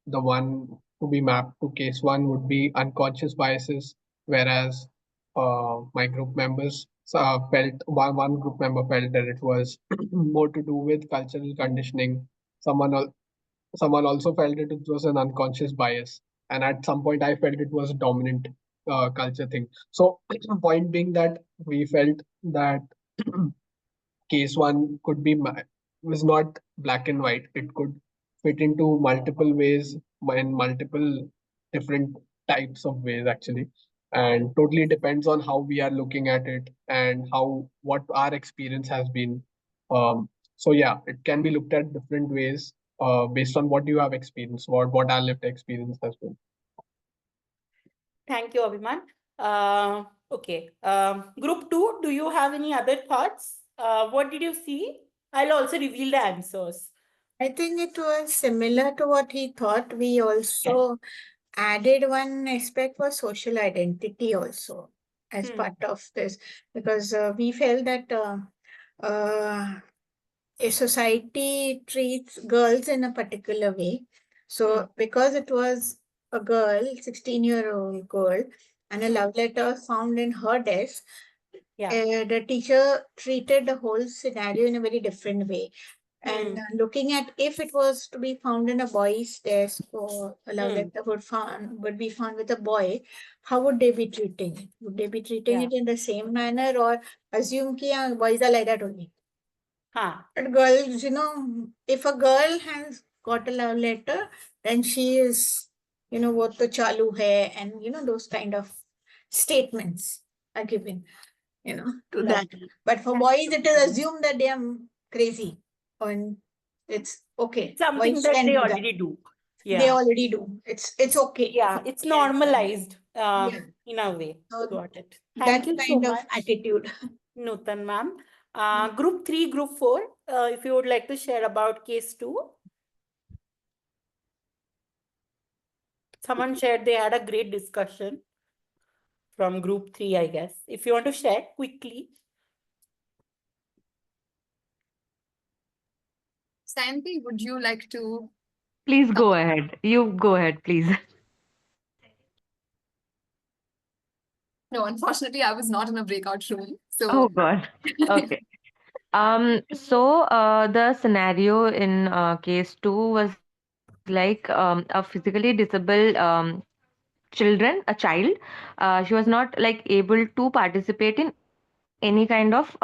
the one to be mapped to case 1 would be unconscious biases, whereas my group members felt, one group member felt that it was more to do with cultural conditioning. Someone also felt it was an unconscious bias, and at some point I felt it was a dominant culture thing. So point being that we felt that case 1 could be was not black and white. It could fit into multiple ways, in multiple different types of ways actually, and totally depends on how we are looking at it and what our experience has been. So yeah, it can be looked at different ways based on what you have experienced, what our lived experience has been. Thank you, Abhiman. Okay. Group 2, do you have any other thoughts? What did you see? I'll also reveal the answers. I think it was similar to what he thought. We also added one aspect for social identity also as part of this, because we felt that a society treats girls in a particular way. So because it was a girl, 16-year-old girl, and a love letter found in her desk, the teacher treated the whole scenario in a very different way. And looking at if it was to be found in a boy's desk, or a love letter would be found with a boy, how would they be treating it? Would they be treating it in the same manner, or assume that boys are like that only? But girls, if a girl has got a love letter, then she is, what to chalu hai, and those kind of statements are given, to that. But for boys, it is assumed that they are crazy, and it's okay. Something Boys that can they do already do. They already do. It's okay. Yeah, it's normalized in a way. Got it. Thank you so much. Attitude. Nutan ma'am. Group 3, group 4, if you would like to share about case 2. Someone shared they had a great discussion from group 3, I guess. If you want to share quickly. Sayanti, would you like to? Please go ahead. You go ahead, please. No, unfortunately, I was not in a breakout room. So Oh God. Okay. So the scenario in case 2 was like a physically disabled a child. She was not like able to participate in any kind of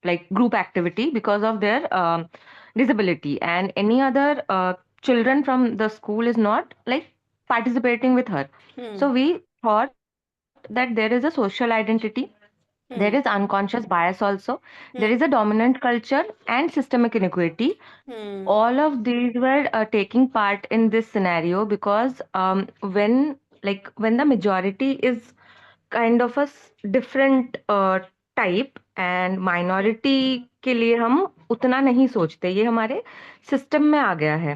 like group activity because of their disability, and any other children from the school is not like participating with her. So we thought that there is a social identity, there is unconscious bias also, there is a dominant culture and systemic inequity. All of these were taking part in this scenario because when the majority is kind of a different type and minority के लिए हम उतना नहीं सोचते, ये हमारे system में आ गया है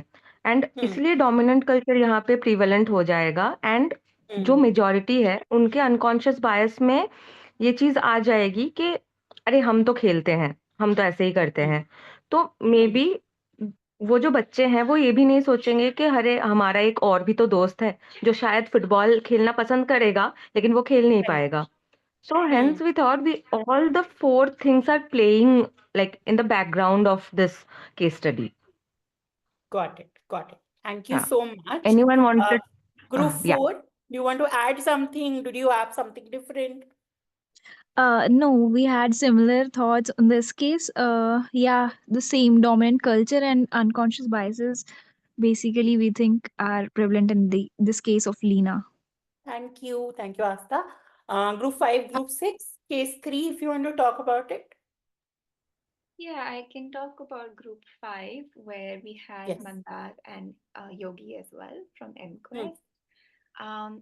एंड इसलिए डोमिनेंट कल्चर यहाँ पे प्रिवेलेंट हो जाएगा एंड जो मेजॉरिटी है उनके अनकॉन्शियस बायस में ये चीज आ जाएगी कि अरे हम तो खेलते हैं, हम तो ऐसे ही करते हैं. तो मे बी वो जो बच्चे हैं वो ये भी नहीं सोचेंगे कि अरे हमारा एक और भी तो दोस्त है जो शायद फुटबॉल खेलना पसंद करेगा लेकिन वो खेल नहीं पाएगा. So hence we thought all the four things are playing like in the background of this case study. Got it. Thank you Yeah. so much. Anyone wanted? Group Yeah. 4, do you want to add something? Did you have something different? No, we had similar thoughts in this case. Yeah, the same dominant culture and unconscious biases basically we think are prevalent in this case of Lena. Thank you, Asta. Group 5, Group 6, case 3, if you want to talk about it. Yeah, I can talk about group 5, where we had Yes. Mandar and Yogi as well from MQuest.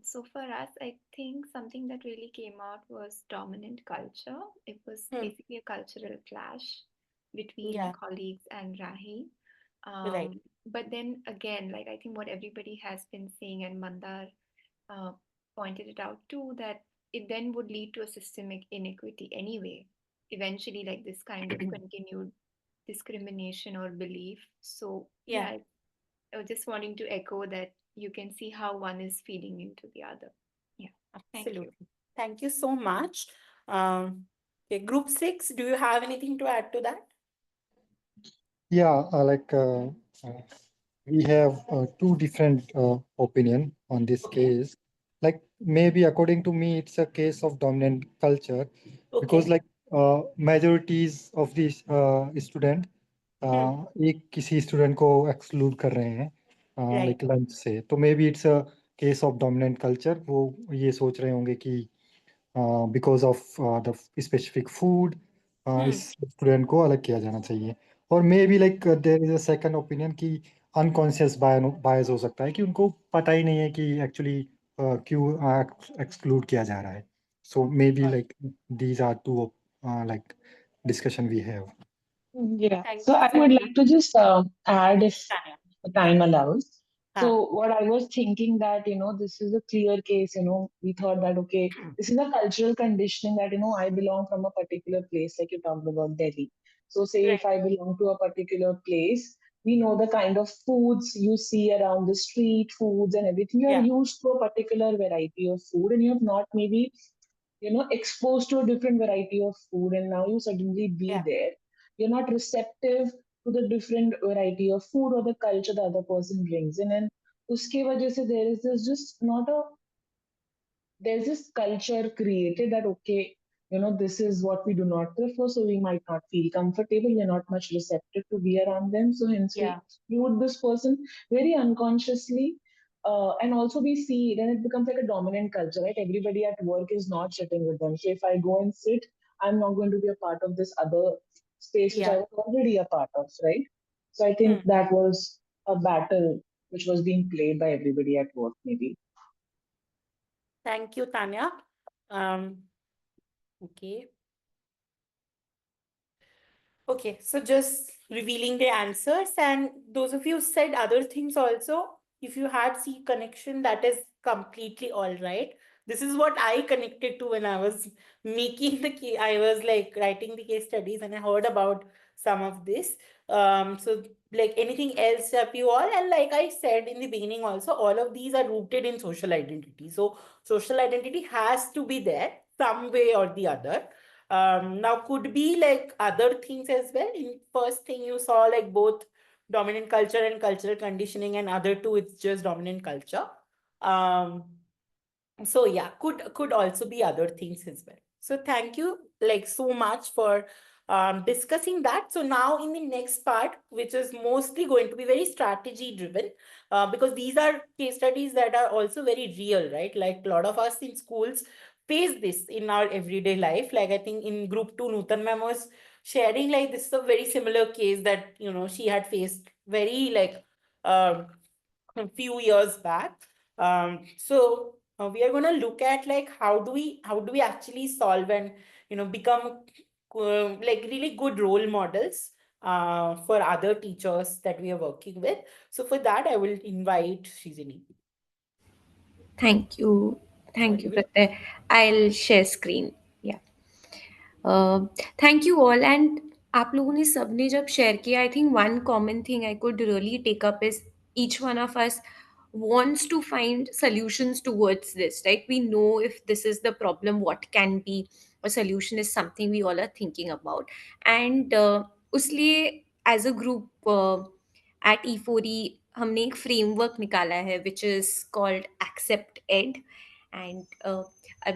So for us, I think something that really came out was dominant culture. It was basically a cultural clash between Yeah. colleagues and Rahi. Right. But then again, like I think what everybody has been saying, and Mandar pointed it out too, that it then would lead to a systemic inequity anyway. Eventually, like this kind of continued discrimination or belief. So Yeah. I was just wanting to echo that you can see how one is feeding into the other. Yeah. Thank you. Absolutely. Thank you so much. Okay, Group 6, do you have anything to add to that? Yeah, we have two different opinion on this case. Like maybe according to me, it's a case of dominant culture because Okay. majorities of these student एक किसी student को exclude कर रहे हैं Right. Like lunch से, तो maybe it's a case of dominant culture. वो ये सोच रहे होंगे कि because of the specific food इस स्टूडेंट को अलग किया जाना चाहिए. और maybe like there is a second opinion कि अनकॉन्शियस बायस हो सकता है कि उनको पता ही नहीं है कि एक्चुअली क्यों एक्सक्लूड किया जा रहा है. So maybe like these are two like discussion we have. Yeah. Thank So you I so would much, like to just add if Tanya. the time allows. So Ah. what I was thinking that, this is a clear case, we thought that, okay, this is a cultural conditioning that, I belong from a particular place, like you talked about Delhi. So say if I belong to a particular place, we know the kind of foods you see around the street, foods and everything. You are Yeah. used to a particular variety of food and you have not maybe, exposed to a different variety of food and now you suddenly be Yeah. there. You're not receptive to the different variety of food or the culture the other person brings in, and uske wajah se there's this culture created that, okay, this is what we do not prefer, so we might not feel comfortable, we're not much receptive to be around them, so hence we Yeah. exclude this person very unconsciously. And also we see then it becomes like a dominant culture, right? Everybody at work is not sitting with them. So if I go and sit, I'm not going to be a part of this other space which I Yeah. was already a part of, right? So I think that was a battle which was being played by everybody at work, maybe. Thank you, Tanya. Okay. Okay, so just revealing the answers, and those of you said other things also. If you had C connection, that is completely all right. This is what I connected to when I was making the case. I was like writing the case studies, and I heard about some of this. So like anything else up you all, and like I said in the beginning also, all of these are rooted in social identity. So social identity has to be there some way or the other. Now could be like other things as well. In first thing you saw like both dominant culture and cultural conditioning, and other two it's just dominant culture. So yeah, could also be other things as well. So thank you like so much for discussing that. So now in the next part, which is mostly going to be very strategy driven, because these are case studies that are also very real, right? Like a lot of us in schools face this in our everyday life. Like I think in group 2, Nutan ma'am was sharing like this is a very similar case that, you know, she had faced very like a few years back. So we are going to look at like how do we actually solve and, you know, become like really good role models for other teachers that we are working with. So for that, I will invite Srijani. Thank you. Thank you, Pratyay. I'll share screen. Yeah. Thank you all. And आप लोगों ने सबने जब share किया, I think one common thing I could really take up is each one of us wants to find solutions towards this, right? We know if this is the problem, what can be a solution is something we all are thinking about. And उसलिए as a group at E4E हमने एक framework निकाला है which is called Accept Ed. And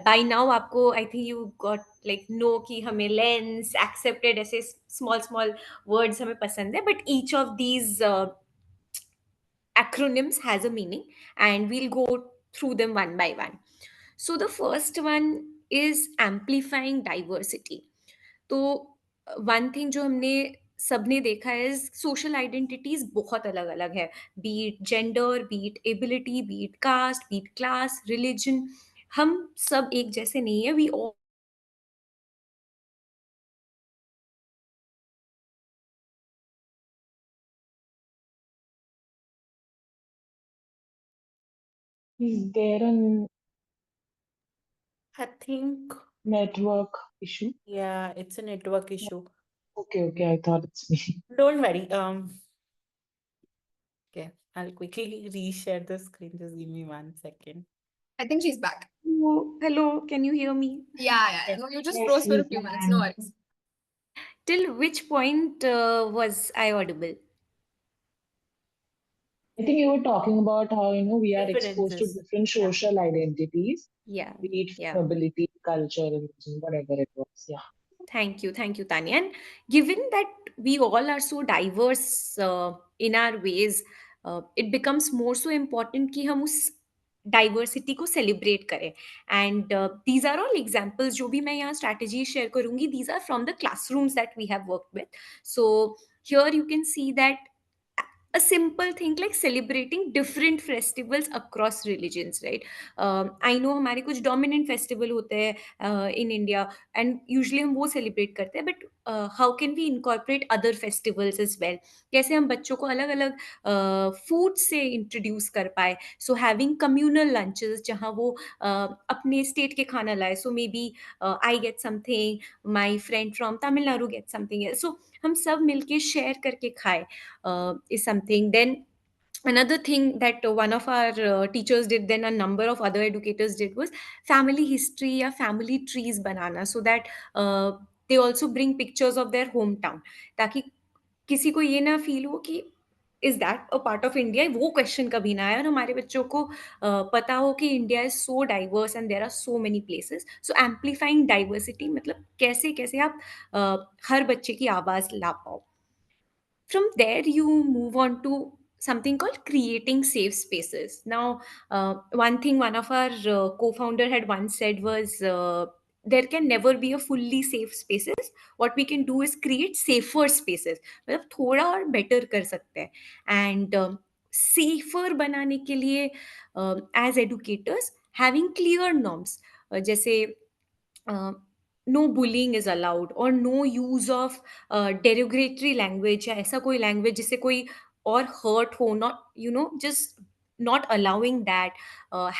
by now आपको I think you got like know कि हमें lens, accepted ऐसे small words हमें पसंद है, but each of these acronyms has a meaning and we'll go through them one by one. So the first one is amplifying diversity. तो one thing जो हमने सबने देखा है सोशल आइडेंटिटीज बहुत अलग अलग है, be it gender, be it ability, be it caste, be it class, religion, हम सब एक जैसे नहीं है. We all Is there a I think, network issue? yeah, it's a network issue. Okay, I thought it's me. Don't worry. Okay, I'll quickly reshare the screen. Just give me 1 second. I think she's back. hello, can you hear me? Yeah. No, you just Yes, froze for we a few minutes. No can. worries. Till which point was I audible? I think you were talking about how, we are exposed to Differences. different Yeah. social identities, Yeah, be it yeah. ability, culture, religion, whatever it was. Yeah. Thank you, Tanya. And given that we all are so diverse in our ways, it becomes more so important कि हम उस diversity को celebrate करें. And these are all examples जो भी मैं यहाँ strategy share करूंगी, these are from the classrooms that we have worked with. So here you can see that a simple thing like celebrating different festivals across religions, right? I know हमारे कुछ dominant festival होते हैं in India and usually हम वो celebrate करते हैं, but how can we incorporate other festivals as well? कैसे हम बच्चों को अलग अलग food से introduce कर पाए? So having communal lunches जहाँ वो अपने state के खाना लाए, so maybe I get something, my friend from Tamil Nadu gets something else, so हम सब मिलके share करके खाए is something. Then another thing that one of our teachers did, then a number of other educators did, was family history या family trees banana, so that they also bring pictures of their hometown, ताकि किसी को ये ना feel हो कि is that a part of India, वो question कभी ना आए और हमारे बच्चों को पता हो कि India is so diverse and there are so many places. So amplifying diversity मतलब कैसे कैसे आप हर बच्चे की आवाज ला पाओ. From there you move on to something called creating safe spaces. Now one thing one of our co-founder had once said was there can never be a fully safe spaces. What we can do is create safer spaces, मतलब थोड़ा और better कर सकते हैं. And safer बनाने के लिए as educators having clear norms, जैसे no bullying is allowed or no use of derogatory language या ऐसा कोई language जिससे कोई और hurt हो, not just not allowing that.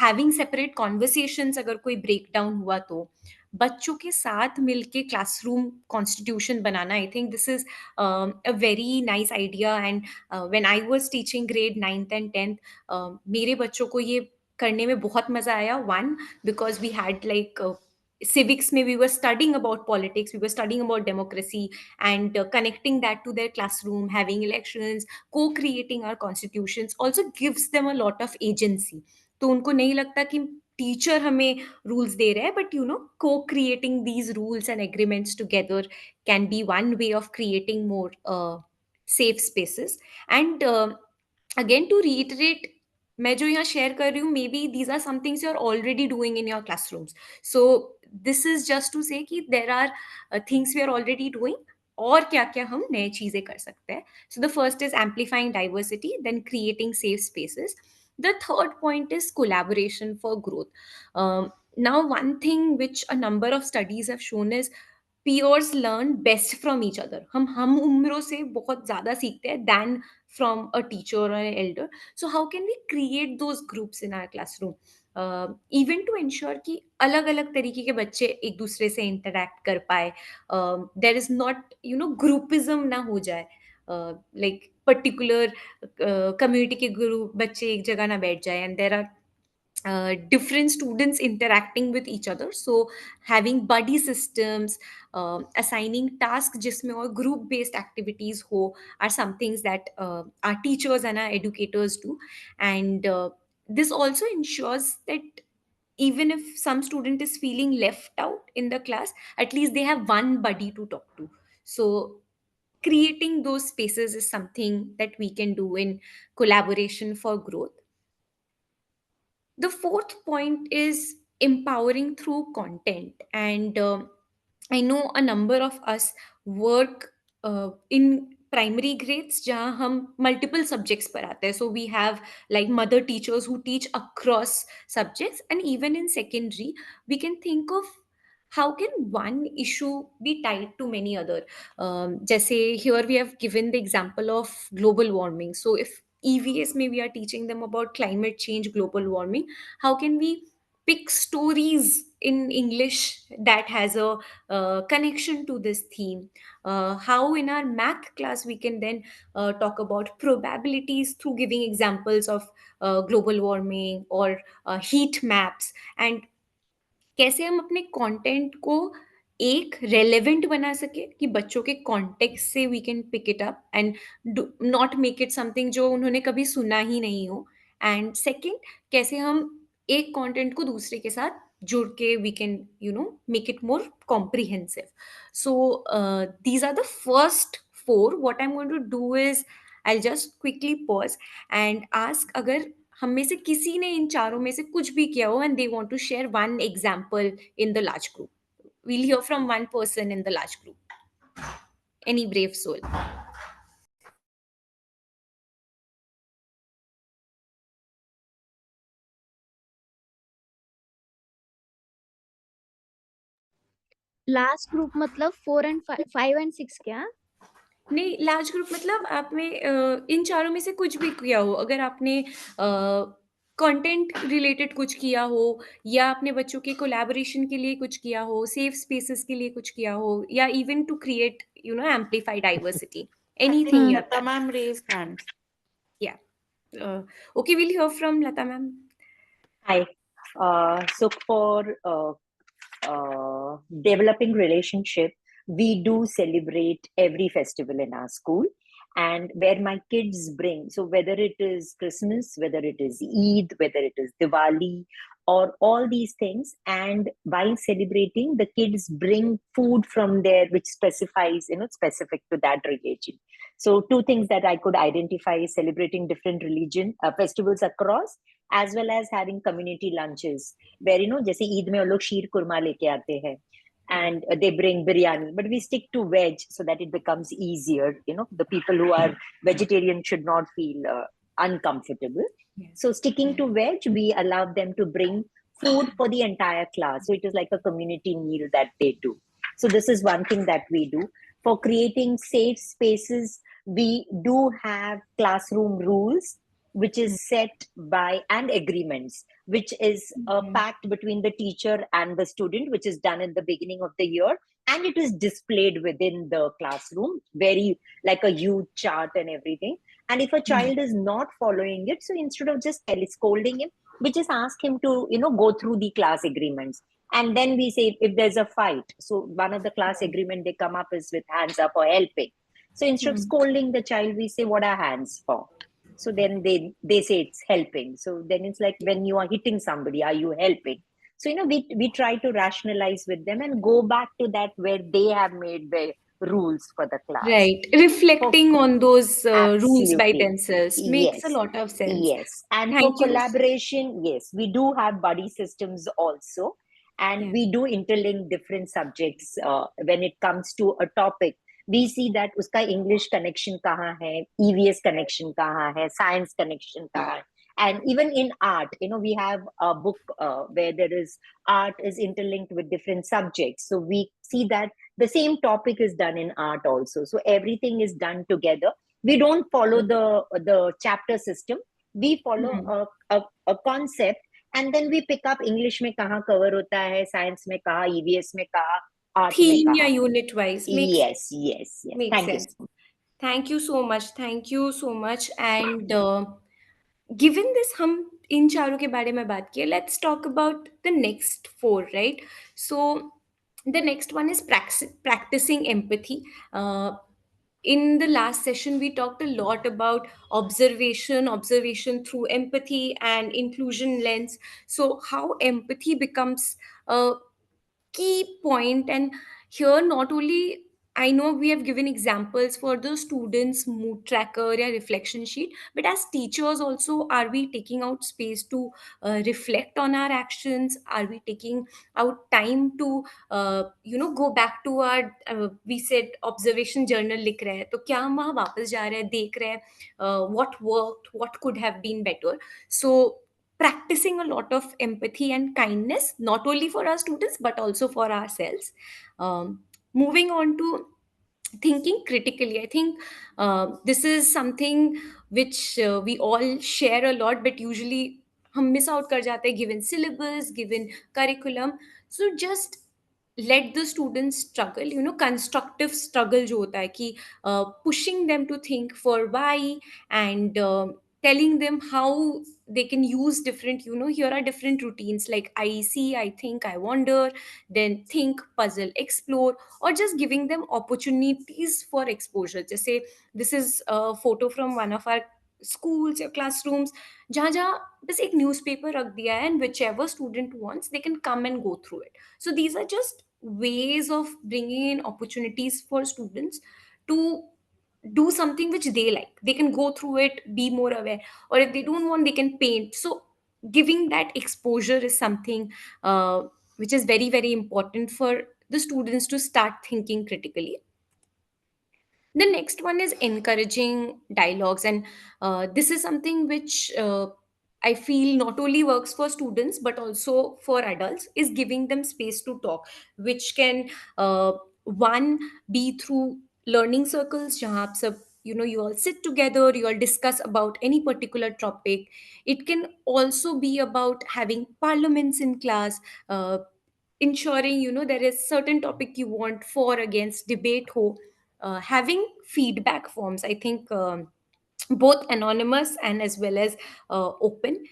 Having separate conversations अगर कोई breakdown हुआ तो बच्चों के साथ मिलके classroom constitution banana, I think this is a very nice idea. And when I was teaching grade 9th and 10th, मेरे बच्चों को ये करने में बहुत मजा आया. One, because we had like civics में we were studying about politics, we were studying about democracy, and connecting that to their classroom, having elections, co-creating our constitutions also gives them a lot of agency. तो उनको नहीं लगता कि teacher हमें rules दे रहे हैं, but को creating these rules and agreements together can be one way of creating more safe spaces. And again to reiterate, मैं जो यहाँ शेयर कर रही हूँ, maybe these are some things you are already doing in your classrooms. So this is just to say कि there are things we are already doing, और क्या क्या हम नए चीजें कर सकते हैं. So the first is amplifying diversity, then creating safe spaces. The third point is collaboration for growth. Now, one thing which a number of studies have shown is peers learn best from each other. हम उम्रों से बहुत ज़्यादा सीखते हैं than from a teacher or an elder. So how can we create those groups in our classroom? Even to ensure कि अलग अलग तरीके के बच्चे एक दूसरे से interact कर पाए. There is not, groupism ना हो जाए. Like particular community के ग्रुप बच्चे एक जगह ना बैठ जाए, and there are different students interacting with each other. So having buddy systems, assigning tasks जिसमें और group based activities हो, are some things that our teachers and our educators do. And this also ensures that even if some student is feeling left out in the class, at least they have one buddy to talk to. So creating those spaces is something that we can do in collaboration for growth. The fourth point is empowering through content. And I know a number of us work in primary grades जहाँ हम multiple subjects पर आते हैं. So we have like mother teachers who teach across subjects, and even in secondary we can think of how can one issue be tied to many other. जैसे here we have given the example of global warming. So if EVS may we are teaching them about climate change, global warming, how can we pick stories in English that has a connection to this theme? How in our math class we can then talk about probabilities through giving examples of global warming or heat maps. And कैसे हम अपने content को एक relevant बना सके कि बच्चों के कॉन्टेक्स्ट से we can pick it up and not make it something जो उन्होंने कभी सुना ही नहीं हो. एंड सेकंड, कैसे हम एक कंटेंट को दूसरे के साथ जुड़ के we can make it more comprehensive. So these are the first four. What I am going to do is I will just quickly pause and ask, अगर हम में से किसी ने इन चारों में से कुछ भी किया हो and they want to share one example in the large group, we'll hear from one person in the large group. Any brave soul? Last group मतलब 4 and 5 and 6 क्या? नहीं, लार्ज ग्रुप मतलब आपने इन चारों में से कुछ भी किया हो. अगर आपने कंटेंट रिलेटेड कुछ किया हो, या आपने बच्चों के कोलैबोरेशन के लिए कुछ किया हो, सेफ स्पेसेस के लिए कुछ किया हो, या even to create amplify diversity, anything. Lata ma'am raised hand. Yeah. Okay, we'll hear from Lata ma'am. Hi. So for developing relationship, we do celebrate every festival in our school, and where my kids bring, so whether it is Christmas, whether it is Eid, whether it is Diwali, or all these things, and while celebrating, the kids bring food from there which specifies, specific to that religion. So two things that I could identify is celebrating different religion festivals across, as well as having community lunches where, जैसे ईद में वो लोग शीर कुरमा लेके आते हैं, and they bring biryani, but we stick to veg so that it becomes easier. The people who are vegetarian should not feel uncomfortable. Yes. So sticking to veg, we allow them to bring food for the entire class. So it is like a community meal that they do. So this is one thing that we do. For creating safe spaces, we do have classroom rules, which is set by, and agreements, which is a pact between the teacher and the student, which is done at the beginning of the year, and it is displayed within the classroom, very like a huge chart and everything. And if a child is not following it, so instead of just scolding him, we just ask him to go through the class agreements. And then we say if there's a fight, so one of the class agreement they come up is with hands up or helping. So instead of scolding the child, we say what are hands for. So then they say it's helping. So then it's like when you are hitting somebody, are you helping? So we try to rationalize with them and go back to that where they have made the rules for the class. Right. Reflecting on those rules by Absolutely. themselves makes a Yes. lot of sense. Yes. And for Thank you. collaboration, yes, we do have buddy systems also. And Yeah. we do interlink different subjects when it comes to a topic. We see that uska English connection kahan hai, EVS connection kahan hai, science connection kahan hai. And even in art, we have a book where there is art is interlinked with different subjects. So we see that the same topic is done in art also. So everything is done together. We don't follow the chapter system. We follow a concept, and then we pick up English में कहाँ cover होता है, science में कहाँ, EVS में कहाँ, art में Theme या कहाँ. unit wise makes Yes. makes Thank you sense. so much. Thank you so much. Thank you so much. And given this, हम इन चारों के बारे में बात किए. Let's talk about the next four, right? So the next one is practicing empathy. In the last session, we talked a lot about observation through empathy and inclusion lens. So how empathy becomes a key point. And here, not only I know we have given examples for the students mood tracker or reflection sheet, but as teachers also, are we taking out space to reflect on our actions? Are we taking out time to go back to our we said observation journal लिख रहे हैं, तो क्या हम वहाँ वापस जा रहे हैं, देख रहे हैं what worked, what could have been better. So practicing a lot of empathy and kindness, not only for our students but also for ourselves. Moving on to thinking critically, I think this is something which we all share a lot, but usually हम miss out कर जाते हैं given syllabus, given curriculum. So just let the students struggle, constructive struggle जो होता है कि pushing them to think for why, and telling them how they can use different, here are different routines like I see, I think, I wonder, then think, puzzle, explore, or just giving them opportunities for exposure. Just say this is a photo from one of our schools or classrooms जहाँ जहाँ बस एक newspaper रख दिया है and whichever student wants they can come and go through it. So these are just ways of bringing in opportunities for students to do something which they like. They can go through it, be more aware, or if they don't want they can paint. So giving that exposure is something which is very very important for the students to start thinking critically. The next one is encouraging dialogues, and this is something which I feel not only works for students but also for adults, is giving them space to talk, which can one be through learning circles जहाँ आप सब you all sit together, you all discuss about any particular topic. It can also be about having parliaments in class, ensuring there is certain topic you want for against debate ho. Having feedback forms, I think both anonymous and as well as open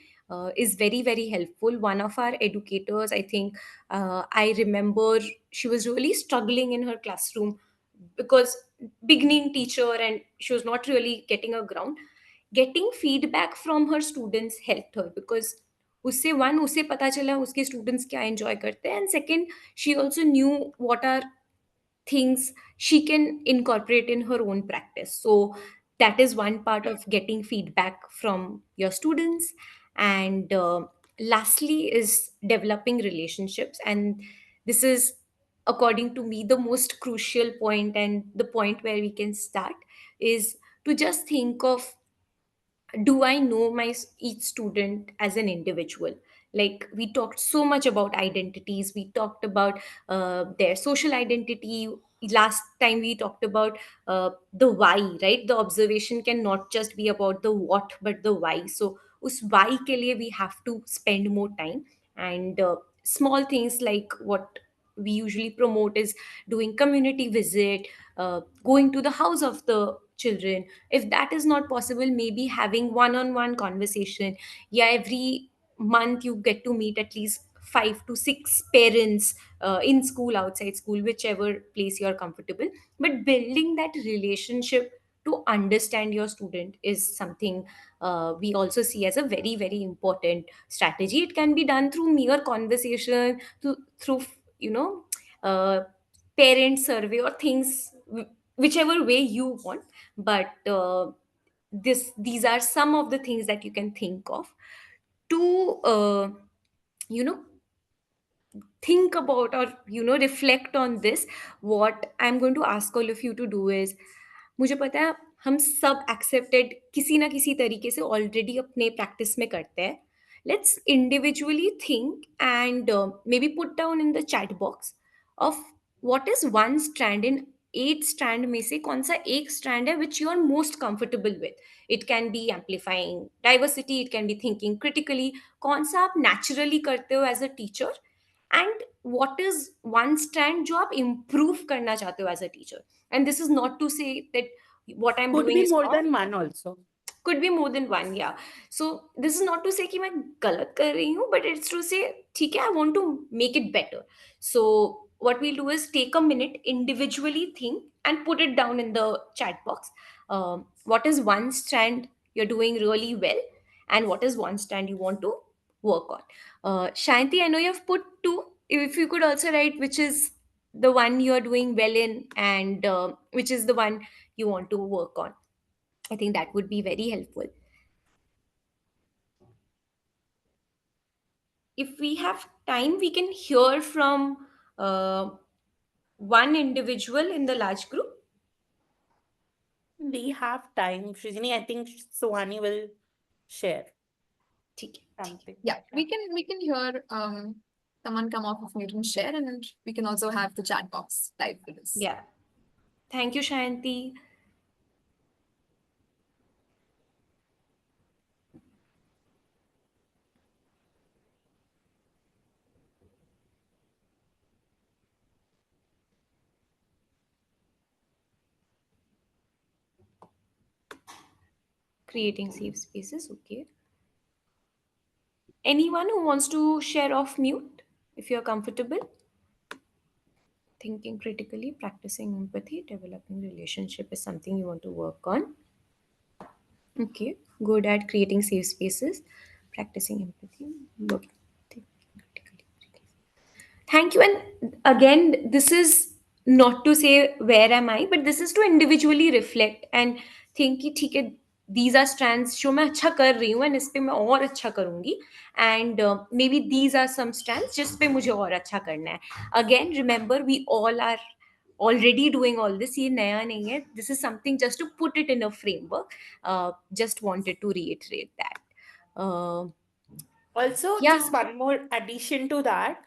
is very very helpful. One of our educators, I think I remember, she was really struggling in her classroom because beginning teacher and she was not really getting a ground. Getting feedback from her students helped her because उससे one उसे पता चला उसके students क्या enjoy करते हैं, and second she also knew what are things she can incorporate in her own practice. So that is one part of getting feedback from your students. And lastly is developing relationships, and this is according to me the most crucial point and the point where we can start is to just think of, do I know each student as an individual? Like we talked so much about identities, we talked about their social identity. Last time we talked about the why, right? The observation can not just be about the what but the why. So us why ke liye we have to spend more time. And small things like what we usually promote is doing community visit, going to the house of the children. If that is not possible, maybe having one-on-one conversation. Yeah, every month you get to meet at least 5 to 6 parents in school, outside school, whichever place you're comfortable, but building that relationship to understand your student is something we also see as a very, very important strategy. It can be done through mere conversation, through parent survey or things, whichever way you want. But these are some of the things that you can think of to you know think about, or reflect on this. What I'm going to ask all of you to do is, मुझे पता है हम सब accepted किसी ना किसी तरीके से ऑलरेडी अपने प्रैक्टिस में करते हैं. Let's individually think and maybe put down in the chat box of what is one strand in 8 strand में से कौन सा एक स्ट्रैंड है which you are most comfortable with. It can be amplifying diversity, it can be thinking critically. कौन सा आप naturally करते हो as a teacher, and what is one strand जो आप improve करना चाहते हो as a teacher. And this is not to say that what I'm Could doing be is more wrong. than one also. Could be more than one, yeah. So this is not to say कि मैं गलत कर रही हूँ, but it's to say ठीक है, I want to make it better. So what we'll do is take a minute, individually think and put it down in the chat box. What is one strand you're doing really well, and what is one strand you want to work on. Shanti, I know you've put 2. If you could also write which is the one you're doing well in, and which is the one you want to work on. I think that would be very helpful. If we have time, we can hear from one individual in the large group. We have time. Srijani, I think Suhani will share ठीक है. something. Yeah, we can hear someone come off of mute and share, and we can also have the chat box live for this. Yeah. Thank you, Shanti. Creating safe spaces, okay. Anyone who wants to share off mute, if you're comfortable? Thinking critically, practicing empathy, developing relationship is something you want to work on. Okay, good at creating safe spaces, practicing empathy, thinking critically. Thank you. And again, this is not to say where am I, but this is to individually reflect and think कि ठीक है, these are strands जो मैं अच्छा कर रही हूँ and इस पे मैं और अच्छा करूँगी, and maybe these are some strands जिस पे मुझे और अच्छा करना है. Again, remember, we all are already doing all this. ये नया नहीं है. This is something just to put it in a framework. Just wanted to reiterate that. Also, Yeah. just one more addition to that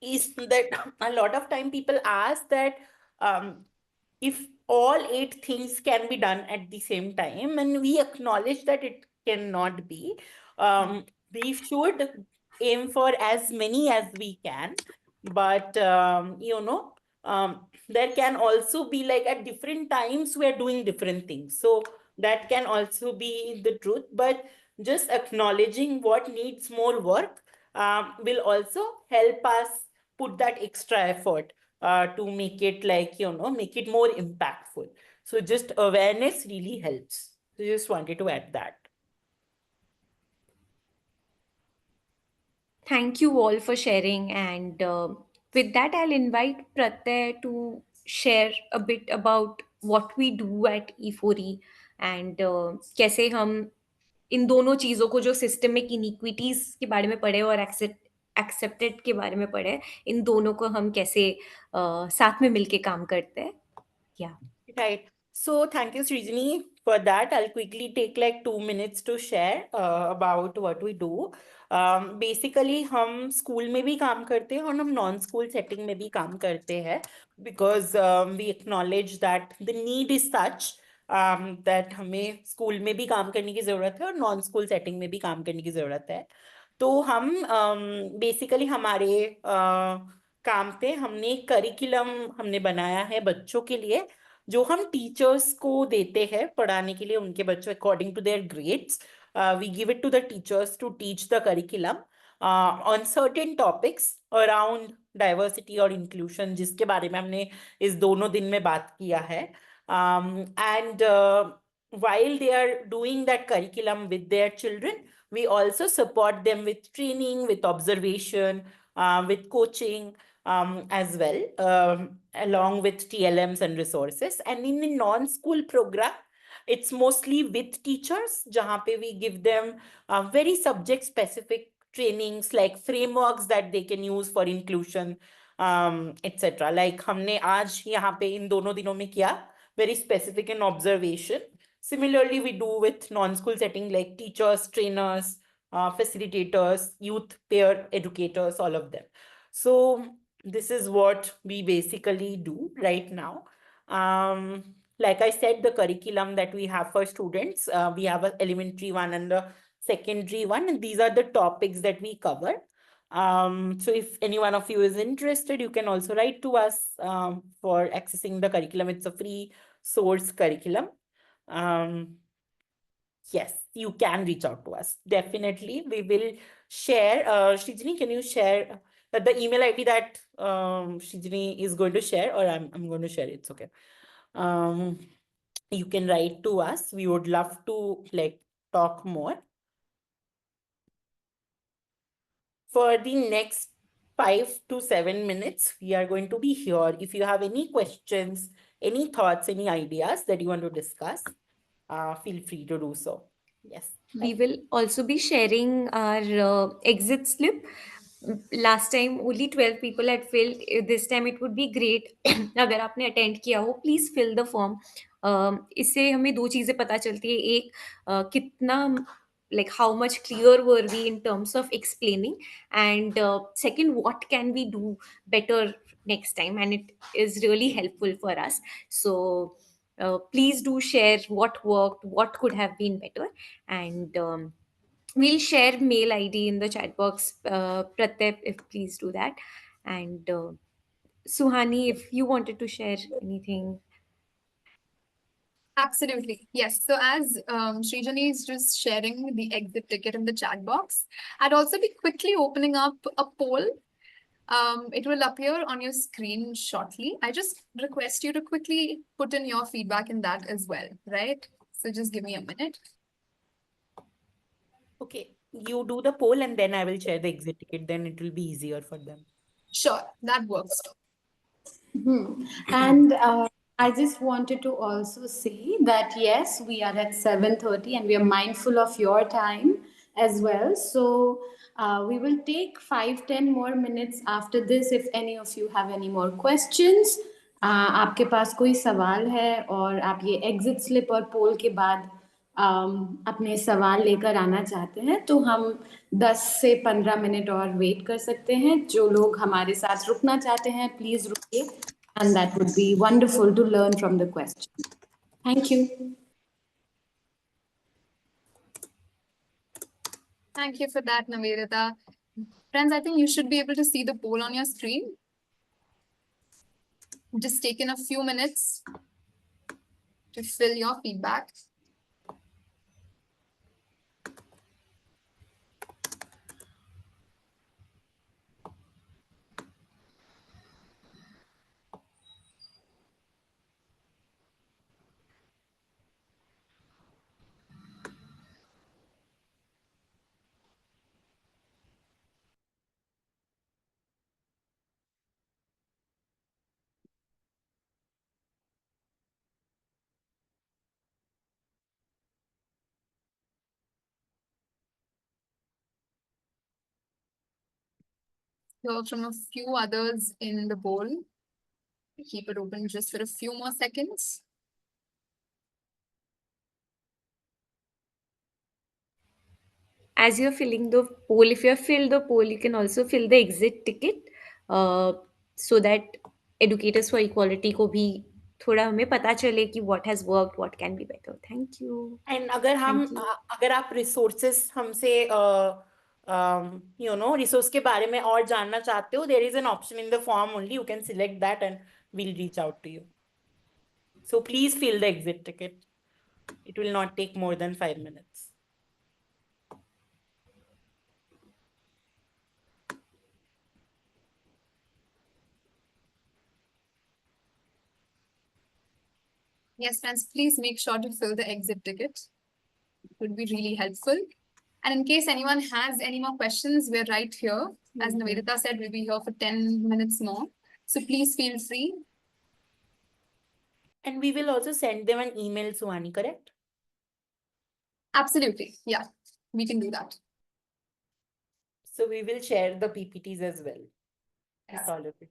is that a lot of time people ask that if all 8 things can be done at the same time, and we acknowledge that it cannot be. We should aim for as many as we can, but there can also be like at different times we are doing different things. So that can also be the truth, but just acknowledging what needs more work will also help us put that extra effort to make it make it more impactful. So just awareness really helps. So just wanted to add that. Thank you all for sharing, and with that I'll invite Pratyay to share a bit about what we do at E4E and कैसे हम इन दोनों चीज़ों को, जो systemic iniquities के बारे में पढ़े और एक्सेप्टेड के बारे में पढ़े, इन दोनों को हम कैसे साथ में मिलके काम करते हैं. Yeah. Right. So thank you, Srijani, for that. I'll quickly take like 2 minutes to share about what we do. Basically, हम स्कूल में भी काम करते हैं और हम नॉन स्कूल सेटिंग में भी काम करते हैं, because we acknowledge that the need is such that हमें स्कूल में भी काम करने की जरूरत है और नॉन स्कूल सेटिंग में भी काम करने की जरूरत है. तो हम बेसिकली हमारे काम पे हमने एक करिकुलम हमने बनाया है बच्चों के लिए, जो हम टीचर्स को देते हैं पढ़ाने के लिए उनके बच्चों according to their grades. We give it to the teachers to teach the curriculum on certain topics around diversity और inclusion, जिसके बारे में हमने इस दोनों दिन में बात किया है. And while they are doing that curriculum with their children, we also support them with training, with observation, with coaching as well, along with TLMs and resources. And in the non-school program, it's mostly with teachers, jahan pe we give them very subject-specific trainings like frameworks that they can use for inclusion, etc. Like हमने आज यहाँ पे इन दोनों दिनों में किया, very specific in observation. Similarly, we do with non-school setting like teachers, trainers, facilitators, youth peer educators, all of them. So this is what we basically do right now. Like I said, the curriculum that we have for students, we have an elementary one and a secondary one, and these are the topics that we cover. So if any one of you is interested, you can also write to us for accessing the curriculum. It's a free source curriculum. Yes, you can reach out to us. Definitely, we will share. Srijani, can you share the email ID that Srijani is going to share, or I'm going to share it? It's okay. You can write to us. We would love to talk more. For the next 5 to 7 minutes, we are going to be here. If you have any questions, any thoughts, any ideas that you want to discuss, feel free to do so. Yes. We will also be sharing our exit slip. Last time only 12 people had filled. This time it would be great अगर आपने attend किया हो, please fill the form. इससे हमें दो चीजें पता चलती है. एक, कितना like how much clear were we in terms of explaining, and second, what can we do better next time, and it is really helpful for us. So please do share what worked, what could have been better, and we'll share mail ID in the chat box. Pratyep, if please do that, and Suhani, if you wanted to share anything. Absolutely. Yes. So as Srijani is just sharing the exit ticket in the chat box, I'd also be quickly opening up a poll. It will appear on your screen shortly. I just request you to quickly put in your feedback in that as well, right? So just give me a minute. Okay, you do the poll and then I will share the exit ticket. Then it will be easier for them. Sure, that works. And I just wanted to also say that yes, we are at 7:30 and we are mindful of your time as well. So we will take 5-10 more minutes after this if any of you have any more questions. आपके पास कोई सवाल है और आप ये exit slip और पोल के बाद अपने सवाल लेकर आना चाहते हैं तो हम 10 से 15 मिनट और वेट कर सकते हैं. जो लोग हमारे साथ रुकना चाहते हैं प्लीज रुकिए. And that would be wonderful to learn from the question. Thank you. Thank you for that, Navedita. Friends, I think you should be able to see the poll on your screen. Just taking a few minutes to fill your feedback. So from a few others in the poll, keep it open just for a few more seconds. As you're filling the poll, if you have filled the poll, you can also fill the exit ticket, so that educators for equality को भी थोड़ा हमें पता चले कि what has worked, what can be better. Thank you. And अगर आप resources हमसे resource के बारे में और जानना चाहते हो, there is an option in the form only. You can select that and we'll reach out to you. So please fill the exit ticket. It will not take more than 5 minutes. Yes, friends, please make sure to fill the exit ticket. It would be really helpful. And in case anyone has any more questions, we're right here. As Nivedita said, we'll be here for 10 minutes more. So please feel free. And we will also send them an email, Suhani, correct? Absolutely. Yeah, we can do that. So we will share the PPTs as well. Yes. All of it.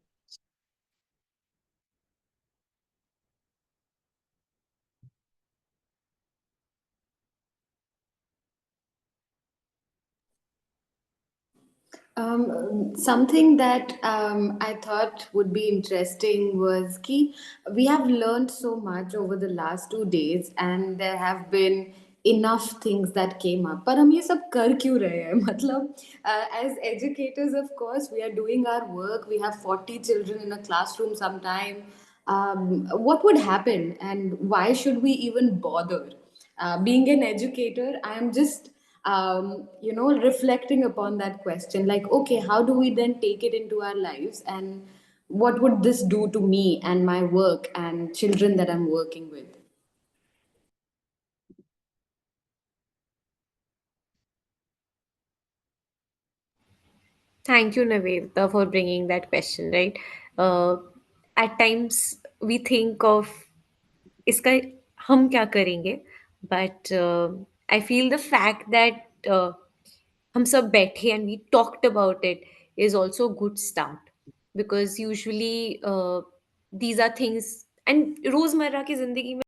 Something that I thought would be interesting was ki we have learned so much over the last 2 days, and there have been enough things that came up. पर हम ये सब कर क्यों रहे हैं? मतलब as educators, of course, we are doing our work. We have 40 children in a classroom sometime. What would happen, and why should we even bother? Being an educator, I am just reflecting upon that question, like, okay, how do we then take it into our lives, and what would this do to me and my work and children that I'm working with? Thank you, Navedita, for bringing that question, right? At times we think of इसका हम क्या करेंगे, but I feel the fact that हम सब बैठे and we talked about it is also a good start, because usually these are things and रोजमर्रा की जिंदगी में